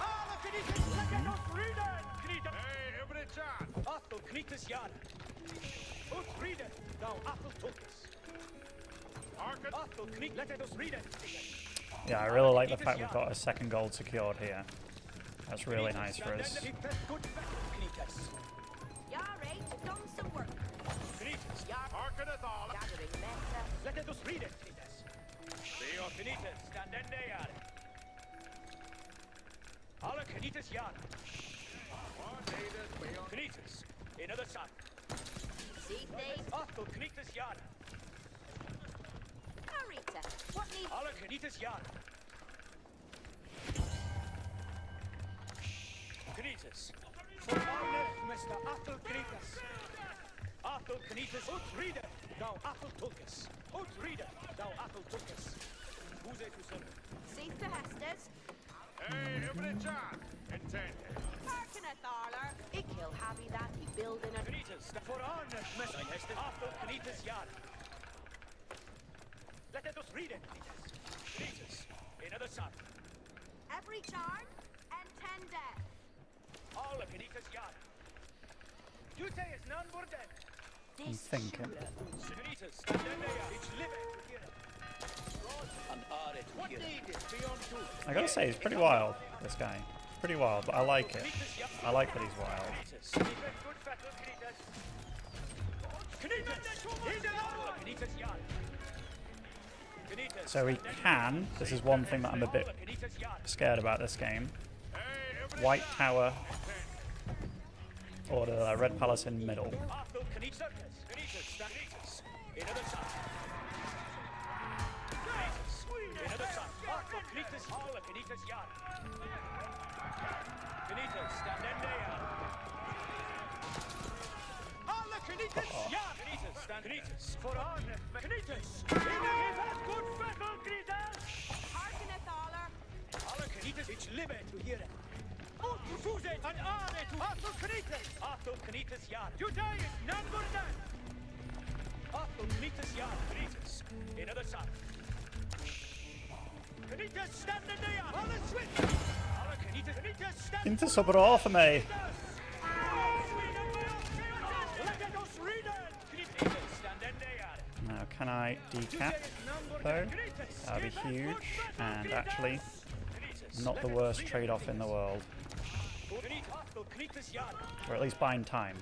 Alle Knitas, lägger oss riden! Knitas. Hey, Öbrechan! Apple Knitas, Jar. Ut riden, thou Apple Tulkas. Harken! Apple Knitas, lägger oss riden, Knitas. Yeah, I really like the fact we've got a second gold secured here. That's really nice for us. Tippet good fettel, Knitas. Yare, done some work. Knitas, Harken het all! Gathering meta. lägger oss riden, Knitas. Leo Knitas, standende, Jar. Alle Knitas, Jar. Knitas, another son. See they. Apple Knitas, Jar. Arita. What needs? Alle Knitas, Jar. Knitas. For honor, Mr. Apple Knitas. Apple Knitas, ut ride, thou Apple Tulkas. Ut ride, thou Apple Tulkas. Who's it to serve? See the Hestes. Hey, Öbrechan! Intended. Harkeneth Arler. He kill Habby that he building a. Knitas, for honor, Mr. Apple Knitas, Jar. Let us read it, Knitas. Knitas, another son. Every charn intended. All of Knitas, Jar. You say it's none more dead. I'm thinking. Knitas, stand there, it's living here. And are it what needed beyond two? I gotta say, he's pretty wild, this guy. Pretty wild, but I like it. I like that he's wild. Knitas, good fettle, Knitas. Knitas, in the law, Knitas, Jar. Knitas, So he can, this is one thing that I'm a bit Knitas, Jar. scared about this game. Hey, Öbrechan! White Tower or the Red Palace in middle. Apple Knitas, Knitas, stand Knitas. Another son. Knitas, another son. Apple Knitas, all of Knitas, Jar. Knitas, stand there. All of Knitas, Jar. Knitas, stand Knitas. For honor, Knitas. In a good fettle, Knitas. Harkeneth Arler. All of Knitas, it's living to hear it. Oh, to choose it, and are it to Apple Knitas. Apple Knitas, Jar. You die is none more than. Apple Knitas, Jar. Knitas, another son. Knitas, stand there. All is switch. All of Knitas, Knitas, stand. Inte så bra för mig. Now, can I decap, though? That would be huge, and actually, not the worst trade-off in the world. Or at least buying time.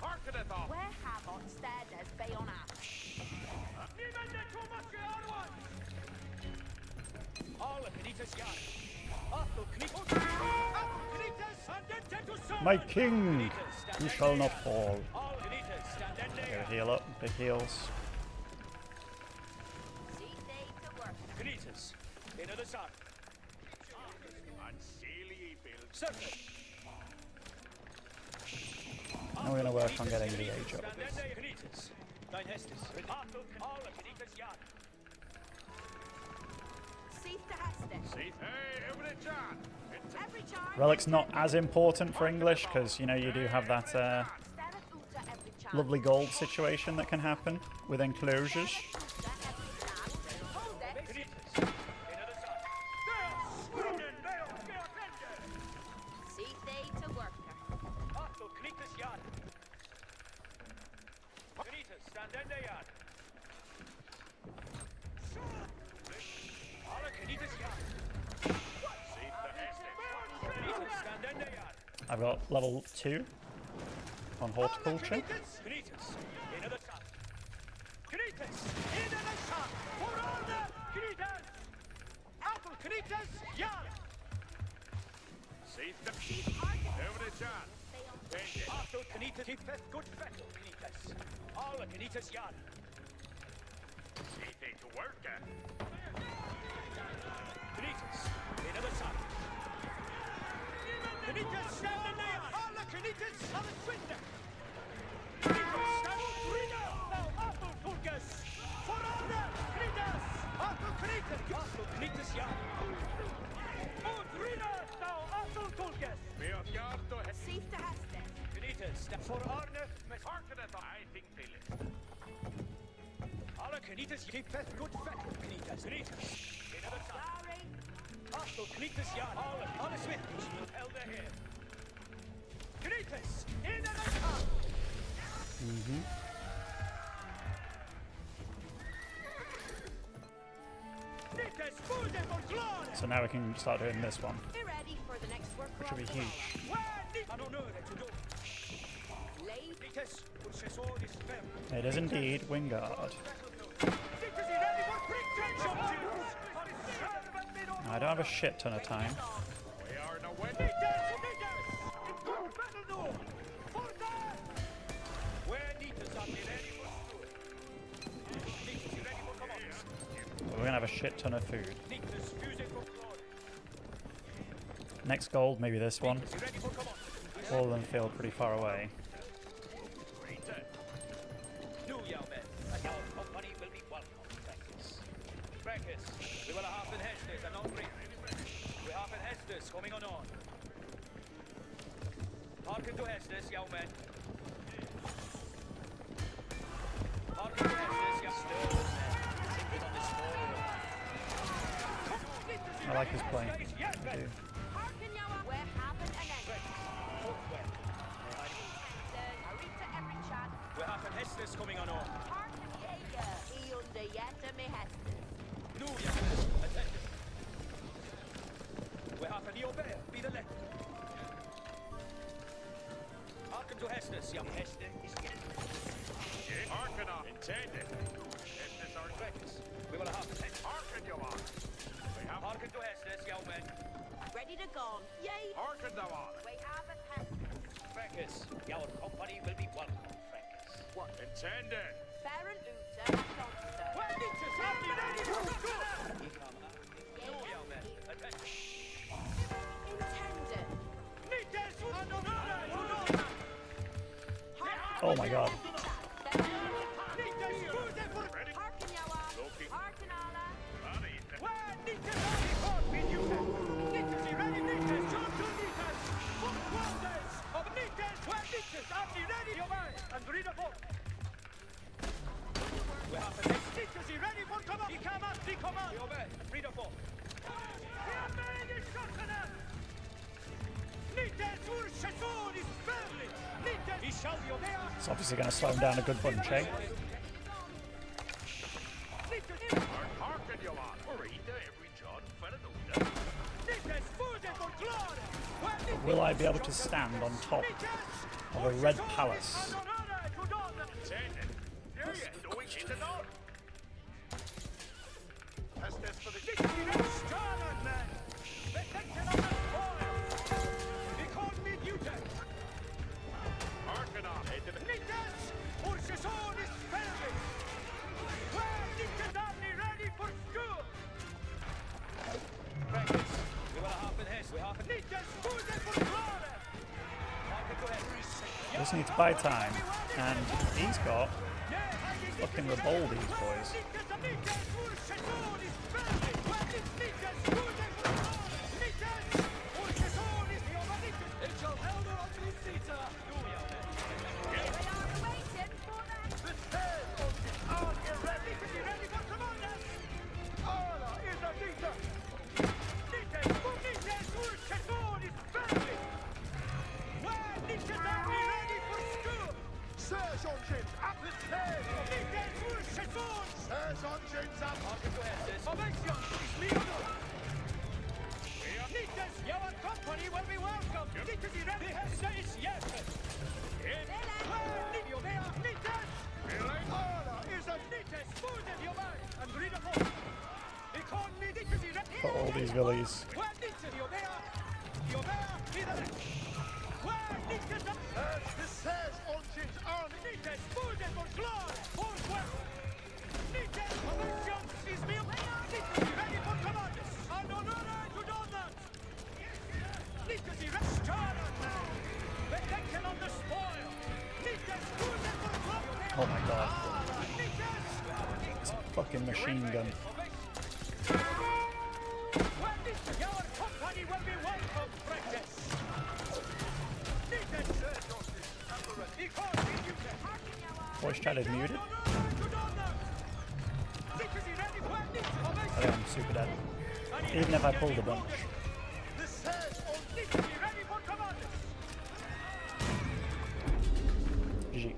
Harken het all! Where have on stead as Bayona? My king! You shall not fall. Gotta heal up, big heals. See they to work. Knitas, another son. Unseelie build. Circle. Now we're gonna work on getting the age up. Knitas, dein Hestes. All of Knitas, Jar. See the Hestes. Hey, Öbrechan! Every charn. Relic's not as important for English, because, you know, you do have that Staneth Uta every charn. lovely gold situation that can happen with enclosures. Uta every charn. Hold it. Knitas, another son. See they to work. Apple Knitas, Jar. Knitas, stand there. Alle Knitas, Jar. Knitas, stand there. I've got level 2 on horticulture. Knitas, another son. Knitas, another son. For all the Knitas. Apple Knitas, Jar. Save them! Öbrechan! Apple Knitas, keep that good fettle, Knitas. All the Knitas, Jar. See they to work at! Knitas, another son. Knitas, stand Safe to Hester. For Arne, med Arkenet, I think they live. Alla Knitas, keep fast, good fat, Knitas, Sorry. Hostel, Knitas, ja, alle Swifties, held ahead. Knitas, in and out. Knitas, food and for glory. So now we can start doing this one, Be ready for the next work. which will be huge. I don't know that you do. Late. Knitas, which is all this fam. It is indeed Wingard. I don't have a shit ton of time. We are now when But we're gonna have a shit ton of food. Next gold, maybe this one. All of them feel pretty far away. we will have the Hestes and not free. We have the Hestes coming on. Hearken to Hestes, young men. Hearken to Hestes, young stirless men. Sinking on this floor. I like his play. I do. Harken yawa. We're having an end. Arita every chat. We have the Hestes coming on. Harken Jaeger. He under yet me Hester. Nu, young men, attention. We have the obey, be the left. Hearken to Hestes, young Hester is getting. Hearken on. Intended. Hestes are Fecus. We will have the Hearken, you are. We have hearken to Hestes, young men. Ready to go. Yay. Hearken, thou art. We have a Hester. Fecus, your company will be welcome, Fecus. What? Intended. Baron Uther and Donster. Well, it's a happy ready for the good. Nu, young men, attention. Intended. Oh my god. Harken yawa. Harken alla. We have the next teachers ready for command. He command. We obey. Read a fall. He shall be obeyed. It's obviously going to slow him down a good bunch, eh? Hearken, you are. Read every John Fernanda. Will I be able to stand on top of a red palace? Just need to buy time, and he's got fucking Reboldes, boys. Your company will be welcome. For all these villies. Oh my god. It's a fucking machine gun. Voice chat is muted. Oh, I'm super dead. Even if I pulled a bunch. GG.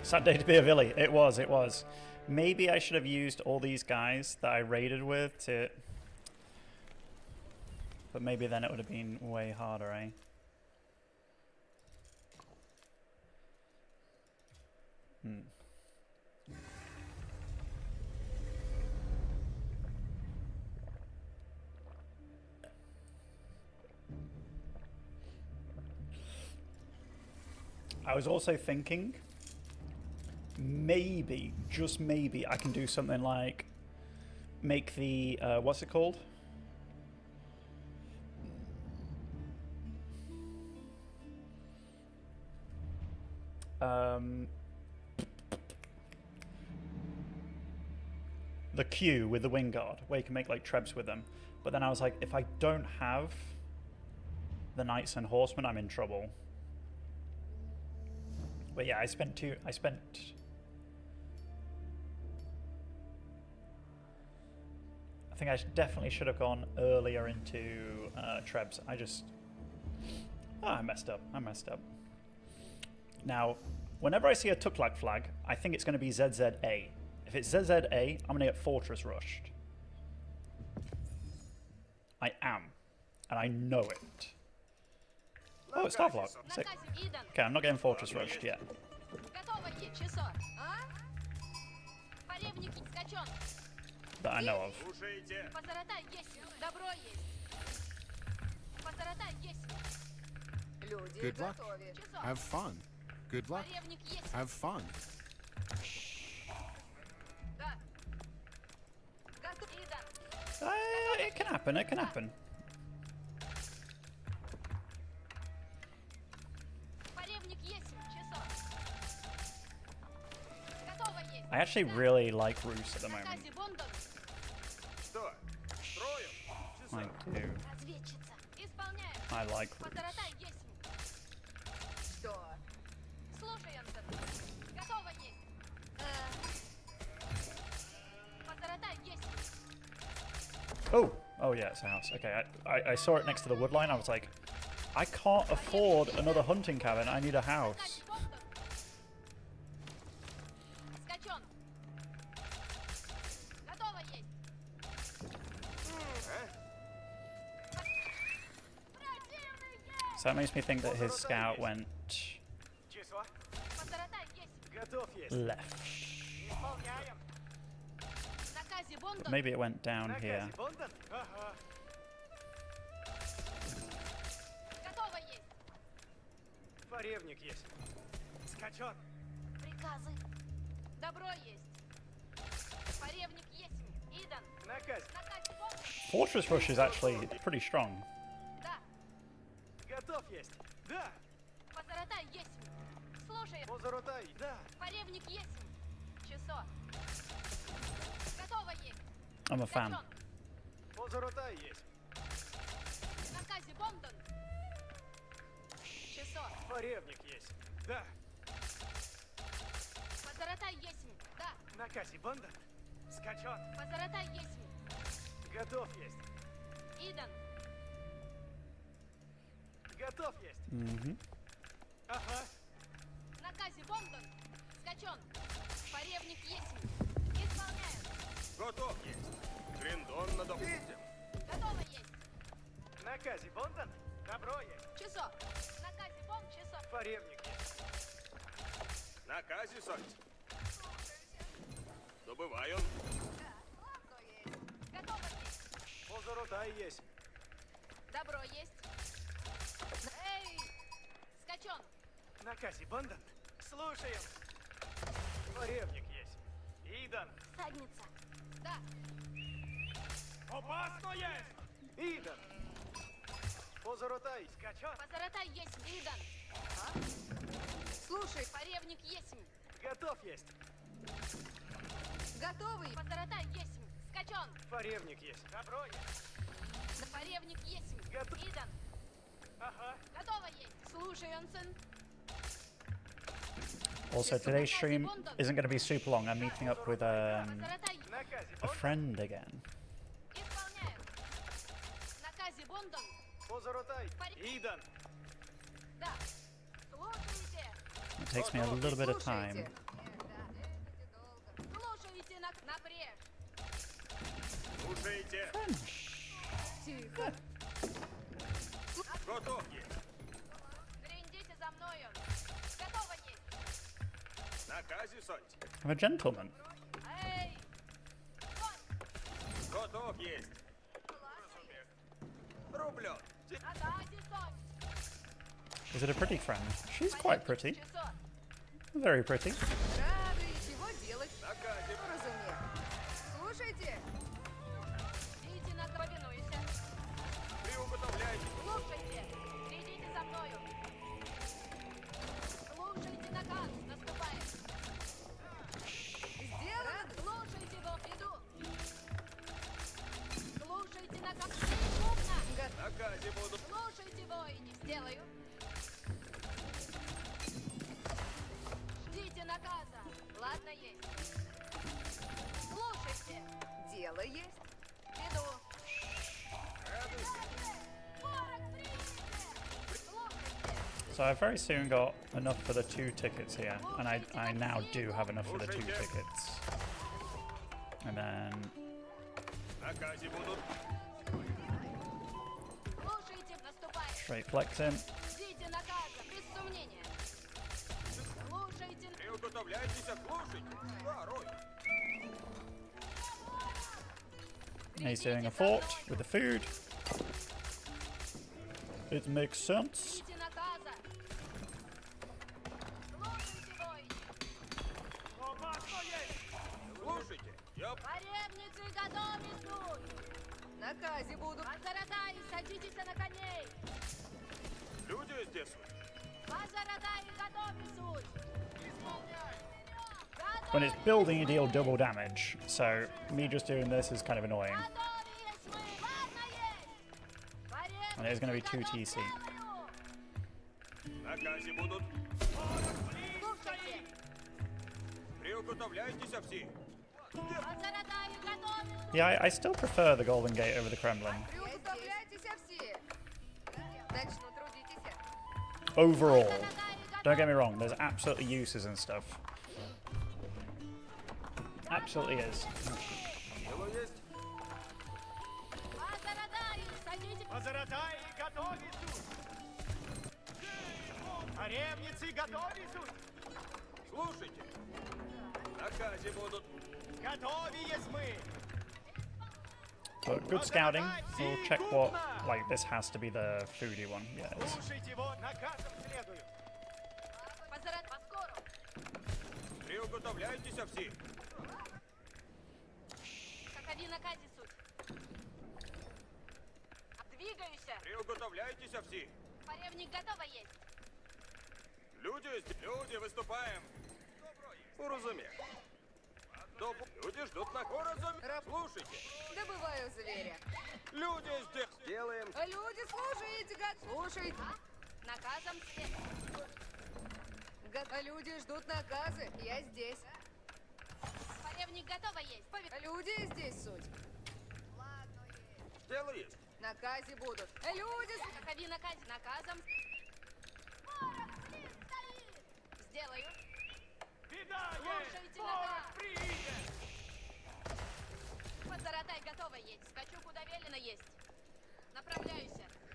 Sad day to be a Villy. It was, it was. Maybe I should have used all these guys that I raided with to... But maybe then it would have been way harder, eh? I was also thinking, maybe, just maybe, I can do something like make the, what's it called? The queue with the wing guard, where you can make like trebs with them. But then I was like, if I don't have the knights and horsemen, I'm in trouble. But yeah, I think I definitely should have gone earlier into trebs. I messed up. Now, whenever I see a Tuklak flag, I think it's going to be ZZA. If it's ZZA, I'm going to get fortress rushed. I am. And I know it. Oh, it's Starvlock. Sick. Okay, I'm not getting fortress rushed yet. That I know of. Good luck. Have fun. Good luck. Have fun. It can happen, it can happen. I actually really like Roos at the moment. I do. I like Roos. Oh yeah, it's a house. Okay, I saw it next to the wood line. I was like, I can't afford another hunting cabin. I need a house. So that makes me think that his scout went left. Maybe it went down here. Fortress Rush is actually pretty strong. I'm a fan. Mm-hmm. Готов есть. Гриндон на дом. Готово есть. Наказе Бондан? Добро есть. Часов. Наказе Бон, часов. Поревник есть. Наказе сольте. Добывай он. Ладно есть. Готово есть. Позоротай есть. Добро есть. Эй! Скачон. Наказе Бондан? Слушаем. Поревник есть. Идан. Садница. Да. Опасно есть. Идан. Позоротай. Скачон. Позоротай есть. Идан. А? Слушай, поревник есть. Готов есть. Готовый. Позоротай есть. Закачен. Форевник есть. Добро есть. Форевник есть. Идан. Ага. Готово есть. Слушай, Онсен. Also, today's stream isn't going to be super long. I'm meeting up with a friend again. Исполняю. Наказе Бондон. Позоротай. Идан. Да. Слушайте. It takes me a little bit of time. Слушайте напрежь. Слушайте. Тихо. Готов есть. Трендите за мною. Готово есть. Наказе соть. I'm a gentleman. Эй. Готов есть. Рублен. Наказе соть. Is it a pretty friend? She's quite pretty. Very pretty. Рады чего делать? Наказе. Разумеется. Слушайте. Идите на повинуйся. Приуготовляйте. Слушайте. Следите за мною. Слушайте наказ. Наступает. Сделано. Слушайте его. Иду. Слушайте наказ. Крупно. Наказе буду. Слушайте, воине. Сделаю. Ждите наказа. Ладно есть. Слушайте. Дело есть. Иду. Порох примите. Слушайте. So I've very soon got enough for the 2 tickets here, and I now do have enough for the 2 tickets. And then Наказе будут. Слушайте. Наступает. straight flexing. Ждите наказа. Без сомнения. Слушайте. Приуготовляйтесь, слушайте. Порой. He's doing a fort with the food. It makes sense. Ждите наказа. Слушайте, воине. Опа, что есть? Слушайте. Я Поревницы готовы. Наказе будут. Азаратай, садитесь на коней. люди здесь. Азаратай, готовы суть. When it's building, you deal double damage. So me just doing this is kind of annoying. And it is going to be 2 TC. Наказе будут. Слушайте. Приуготовляйтесь все. Азаратай, готовы. Yeah, I still prefer the Golden Gate over the Kremlin. Приуготовляйтесь все. Начну трудитесь. Overall. Don't get me wrong, there's absolutely uses and stuff. Absolutely is. Дело есть. Азаратай, садитесь. Позоротай и готовы суть. Аревницы готовы суть. Слушайте. Наказе будут. Готовы есть мы. But good scouting. We'll check what, like, this has to be the foodie one. Yeah, it is. Слушайте его, наказом следую. Позарат, поскору. Приуготовляйтесь все. Какови наказе суть. Двигаюся. Приуготовляйтесь все. Поревник готова есть. Люди, выступаем. Уразумех. Люди ждут на уразумех. Слушайте. Добываю зверя. Люди здесь. Делаем. Люди, слушайте, слушайте. Наказом след. Люди ждут наказы. Я здесь. Поревник готова есть. Люди здесь суть. Дело есть. Наказе будут. Люди. Какови наказе. Наказом. Сделаю. Беда Слушайте есть. Порох наказ. приедет. Позаратай готова есть. Скачу, куда велено есть. Направляюсь.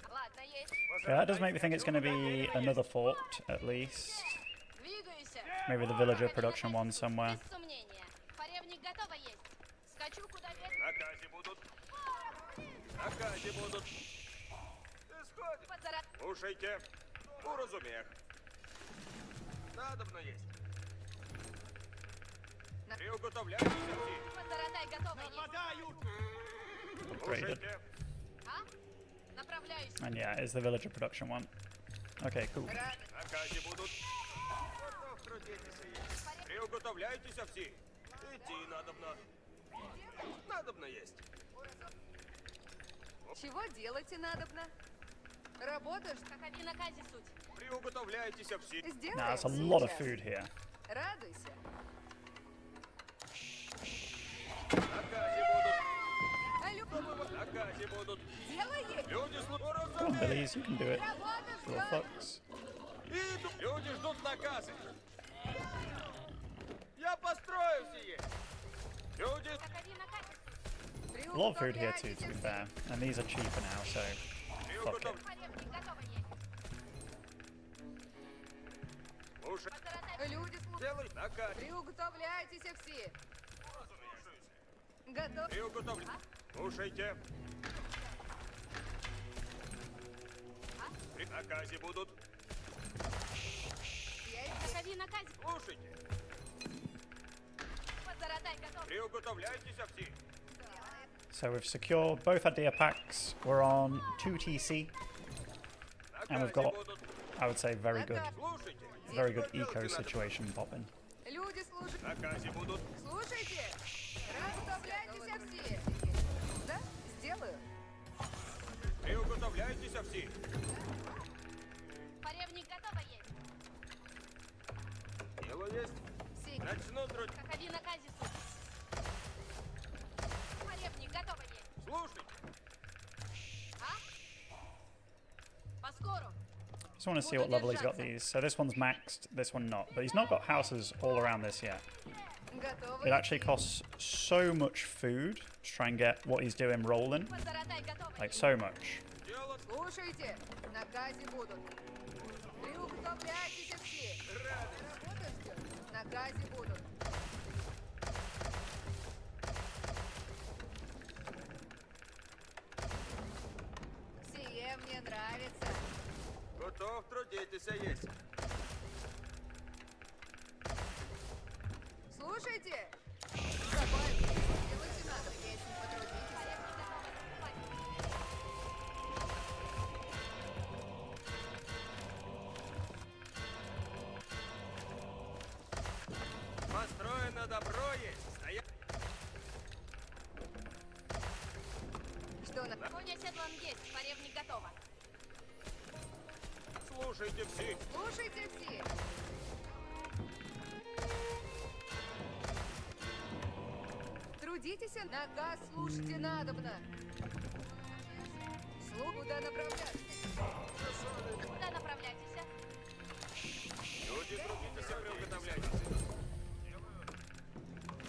Ладно, есть. Yeah, that does make me think it's going to be another fort, at least. Двигаюсь. Maybe the villager production one somewhere. Без сомнения. Поревник готова есть. Скачу, куда велено. Наказе будут. Наказе будут. Исходит. Позарат. Слушайте. Уразумех. Надобно есть. Приуготовляйтесь все. Позаратай готова есть. Нападают. Upgraded. Слушайте. А? Направляюсь. And yeah, it's the villager production one. Okay, cool. Наказе будут. Готов трудитесь есть. Приуготовляйтесь все. Идти надобно. Надобно есть. Чего делать надобно? Работаешь? Какови наказе суть? Приуготовляйтесь все. Сделаем Nah, that's a lot of сейчас. food here. Радуйся. Наказе будут. Алло, Наказе будут. делай есть. Люди Come on, Billies, you can do it. Работа Little ждет. fucks. Люди ждут наказы. Я построю сие. Люди... Какови наказе суть? A lot of food here too, to be fair. And these are cheaper now, so fuck it. Поребник готово есть. Слушай, Люди, делай наказ. приуготовляйтесь все. Готов. Приуготовляйтесь. Слушайте. При наказе будут. Я здесь. Какови наказе? Слушайте. Позаратай готов. Приуготовляйтесь все. So we've secured both our deer packs. We're on 2 TC, and we've got, I would say, very good eco situation popping. Люди служат. Наказе будут. Слушайте. Расставляйтесь все. Да? Сделаю. Приуготовляйтесь все. Поребник готово есть. Дело есть. Все. Начну труд. Какови наказе суть? Поребник готово есть. Слушайте. Поскору. Just want to see what level he's got these. So this one's maxed, this one not. But he's not got houses all around this yet. Готовы. It actually costs so much food to try and get what he's doing rolling. Позаратай готово Like, есть. so much. Дело. Слушайте. Наказе будут. Приуготовляйтесь все. Работа ждет. Наказе будут. Сие мне нравится. Готов трудитесь есть. Слушайте. Забавь. Делайте надо. Если потрудитесь. Построено добро есть. Стоять. Что на... Конь оседлан есть. Поребник готово. Слушайте все. Слушайте все. Трудитесь, наказ слушайте надобно. Слуг куда направляться? Куда направляйтесь? Люди трудитесь, приуготовляйтесь.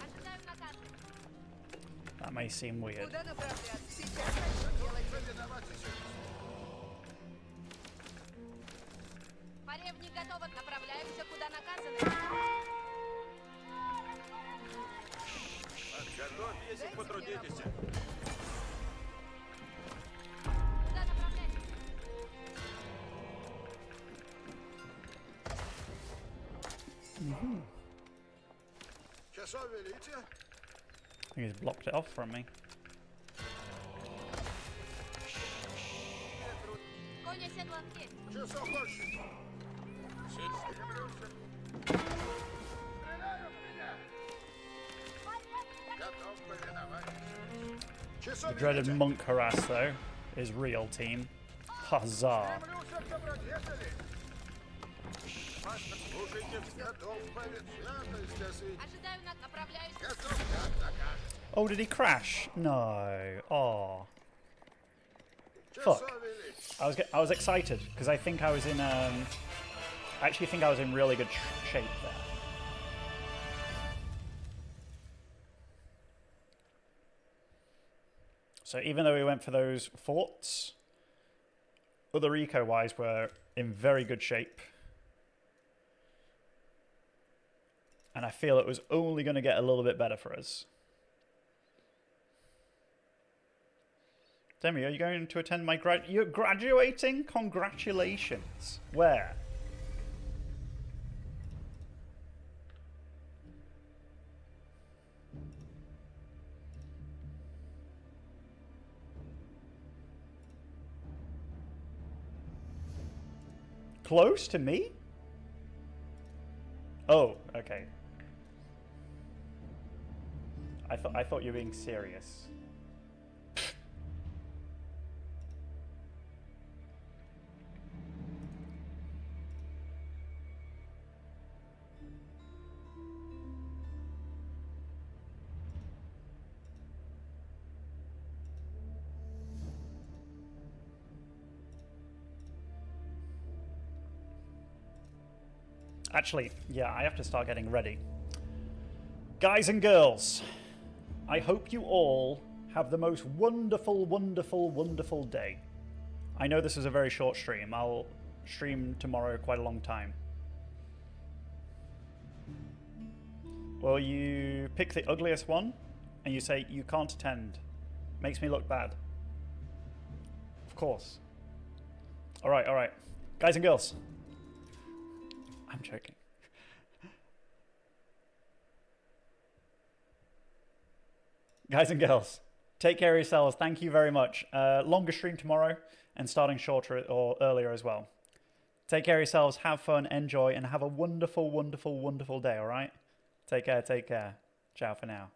Ожидаю наказа. That may seem weird. Куда направляться? Сейчас начну делать. Поребник готово. Направляемся, куда наказано. Подготовьтесь и потрудитесь. Куда направляйтесь? Часов велите? I think he's blocked it off from me. Конь оседлан есть. Часов больше. Готов повиноваться. Часов The dreaded monk harass, though, is real, team. Huzzah. Слушайте все. Готов повиноваться. Ожидаю направляюсь. Готов, как накажет. Oh, did he crash? No. Oh. Часов Fuck. велите. I was excited because I think I was in I actually think I was in really good shape there. So even though we went for those forts, other eco-wise we're in very good shape. And I feel it was only going to get a little bit better for us. Demi, are you going to attend my you're graduating? Congratulations. Where? Close to me? Oh, okay. I thought you were being serious. Actually, yeah, I have to start getting ready. Guys and girls, I hope you all have the most wonderful, wonderful, wonderful day. I know this is a very short stream. I'll stream tomorrow quite a long time. Well, you pick the ugliest one and you say you can't attend. Makes me look bad. Of course. All right. Guys and girls. I'm joking. Guys and girls, take care of yourselves. Thank you very much. Longer stream tomorrow and starting shorter or earlier as well. Take care of yourselves. Have fun, enjoy, and have a wonderful, wonderful, wonderful day, all right? Take care. Ciao for now.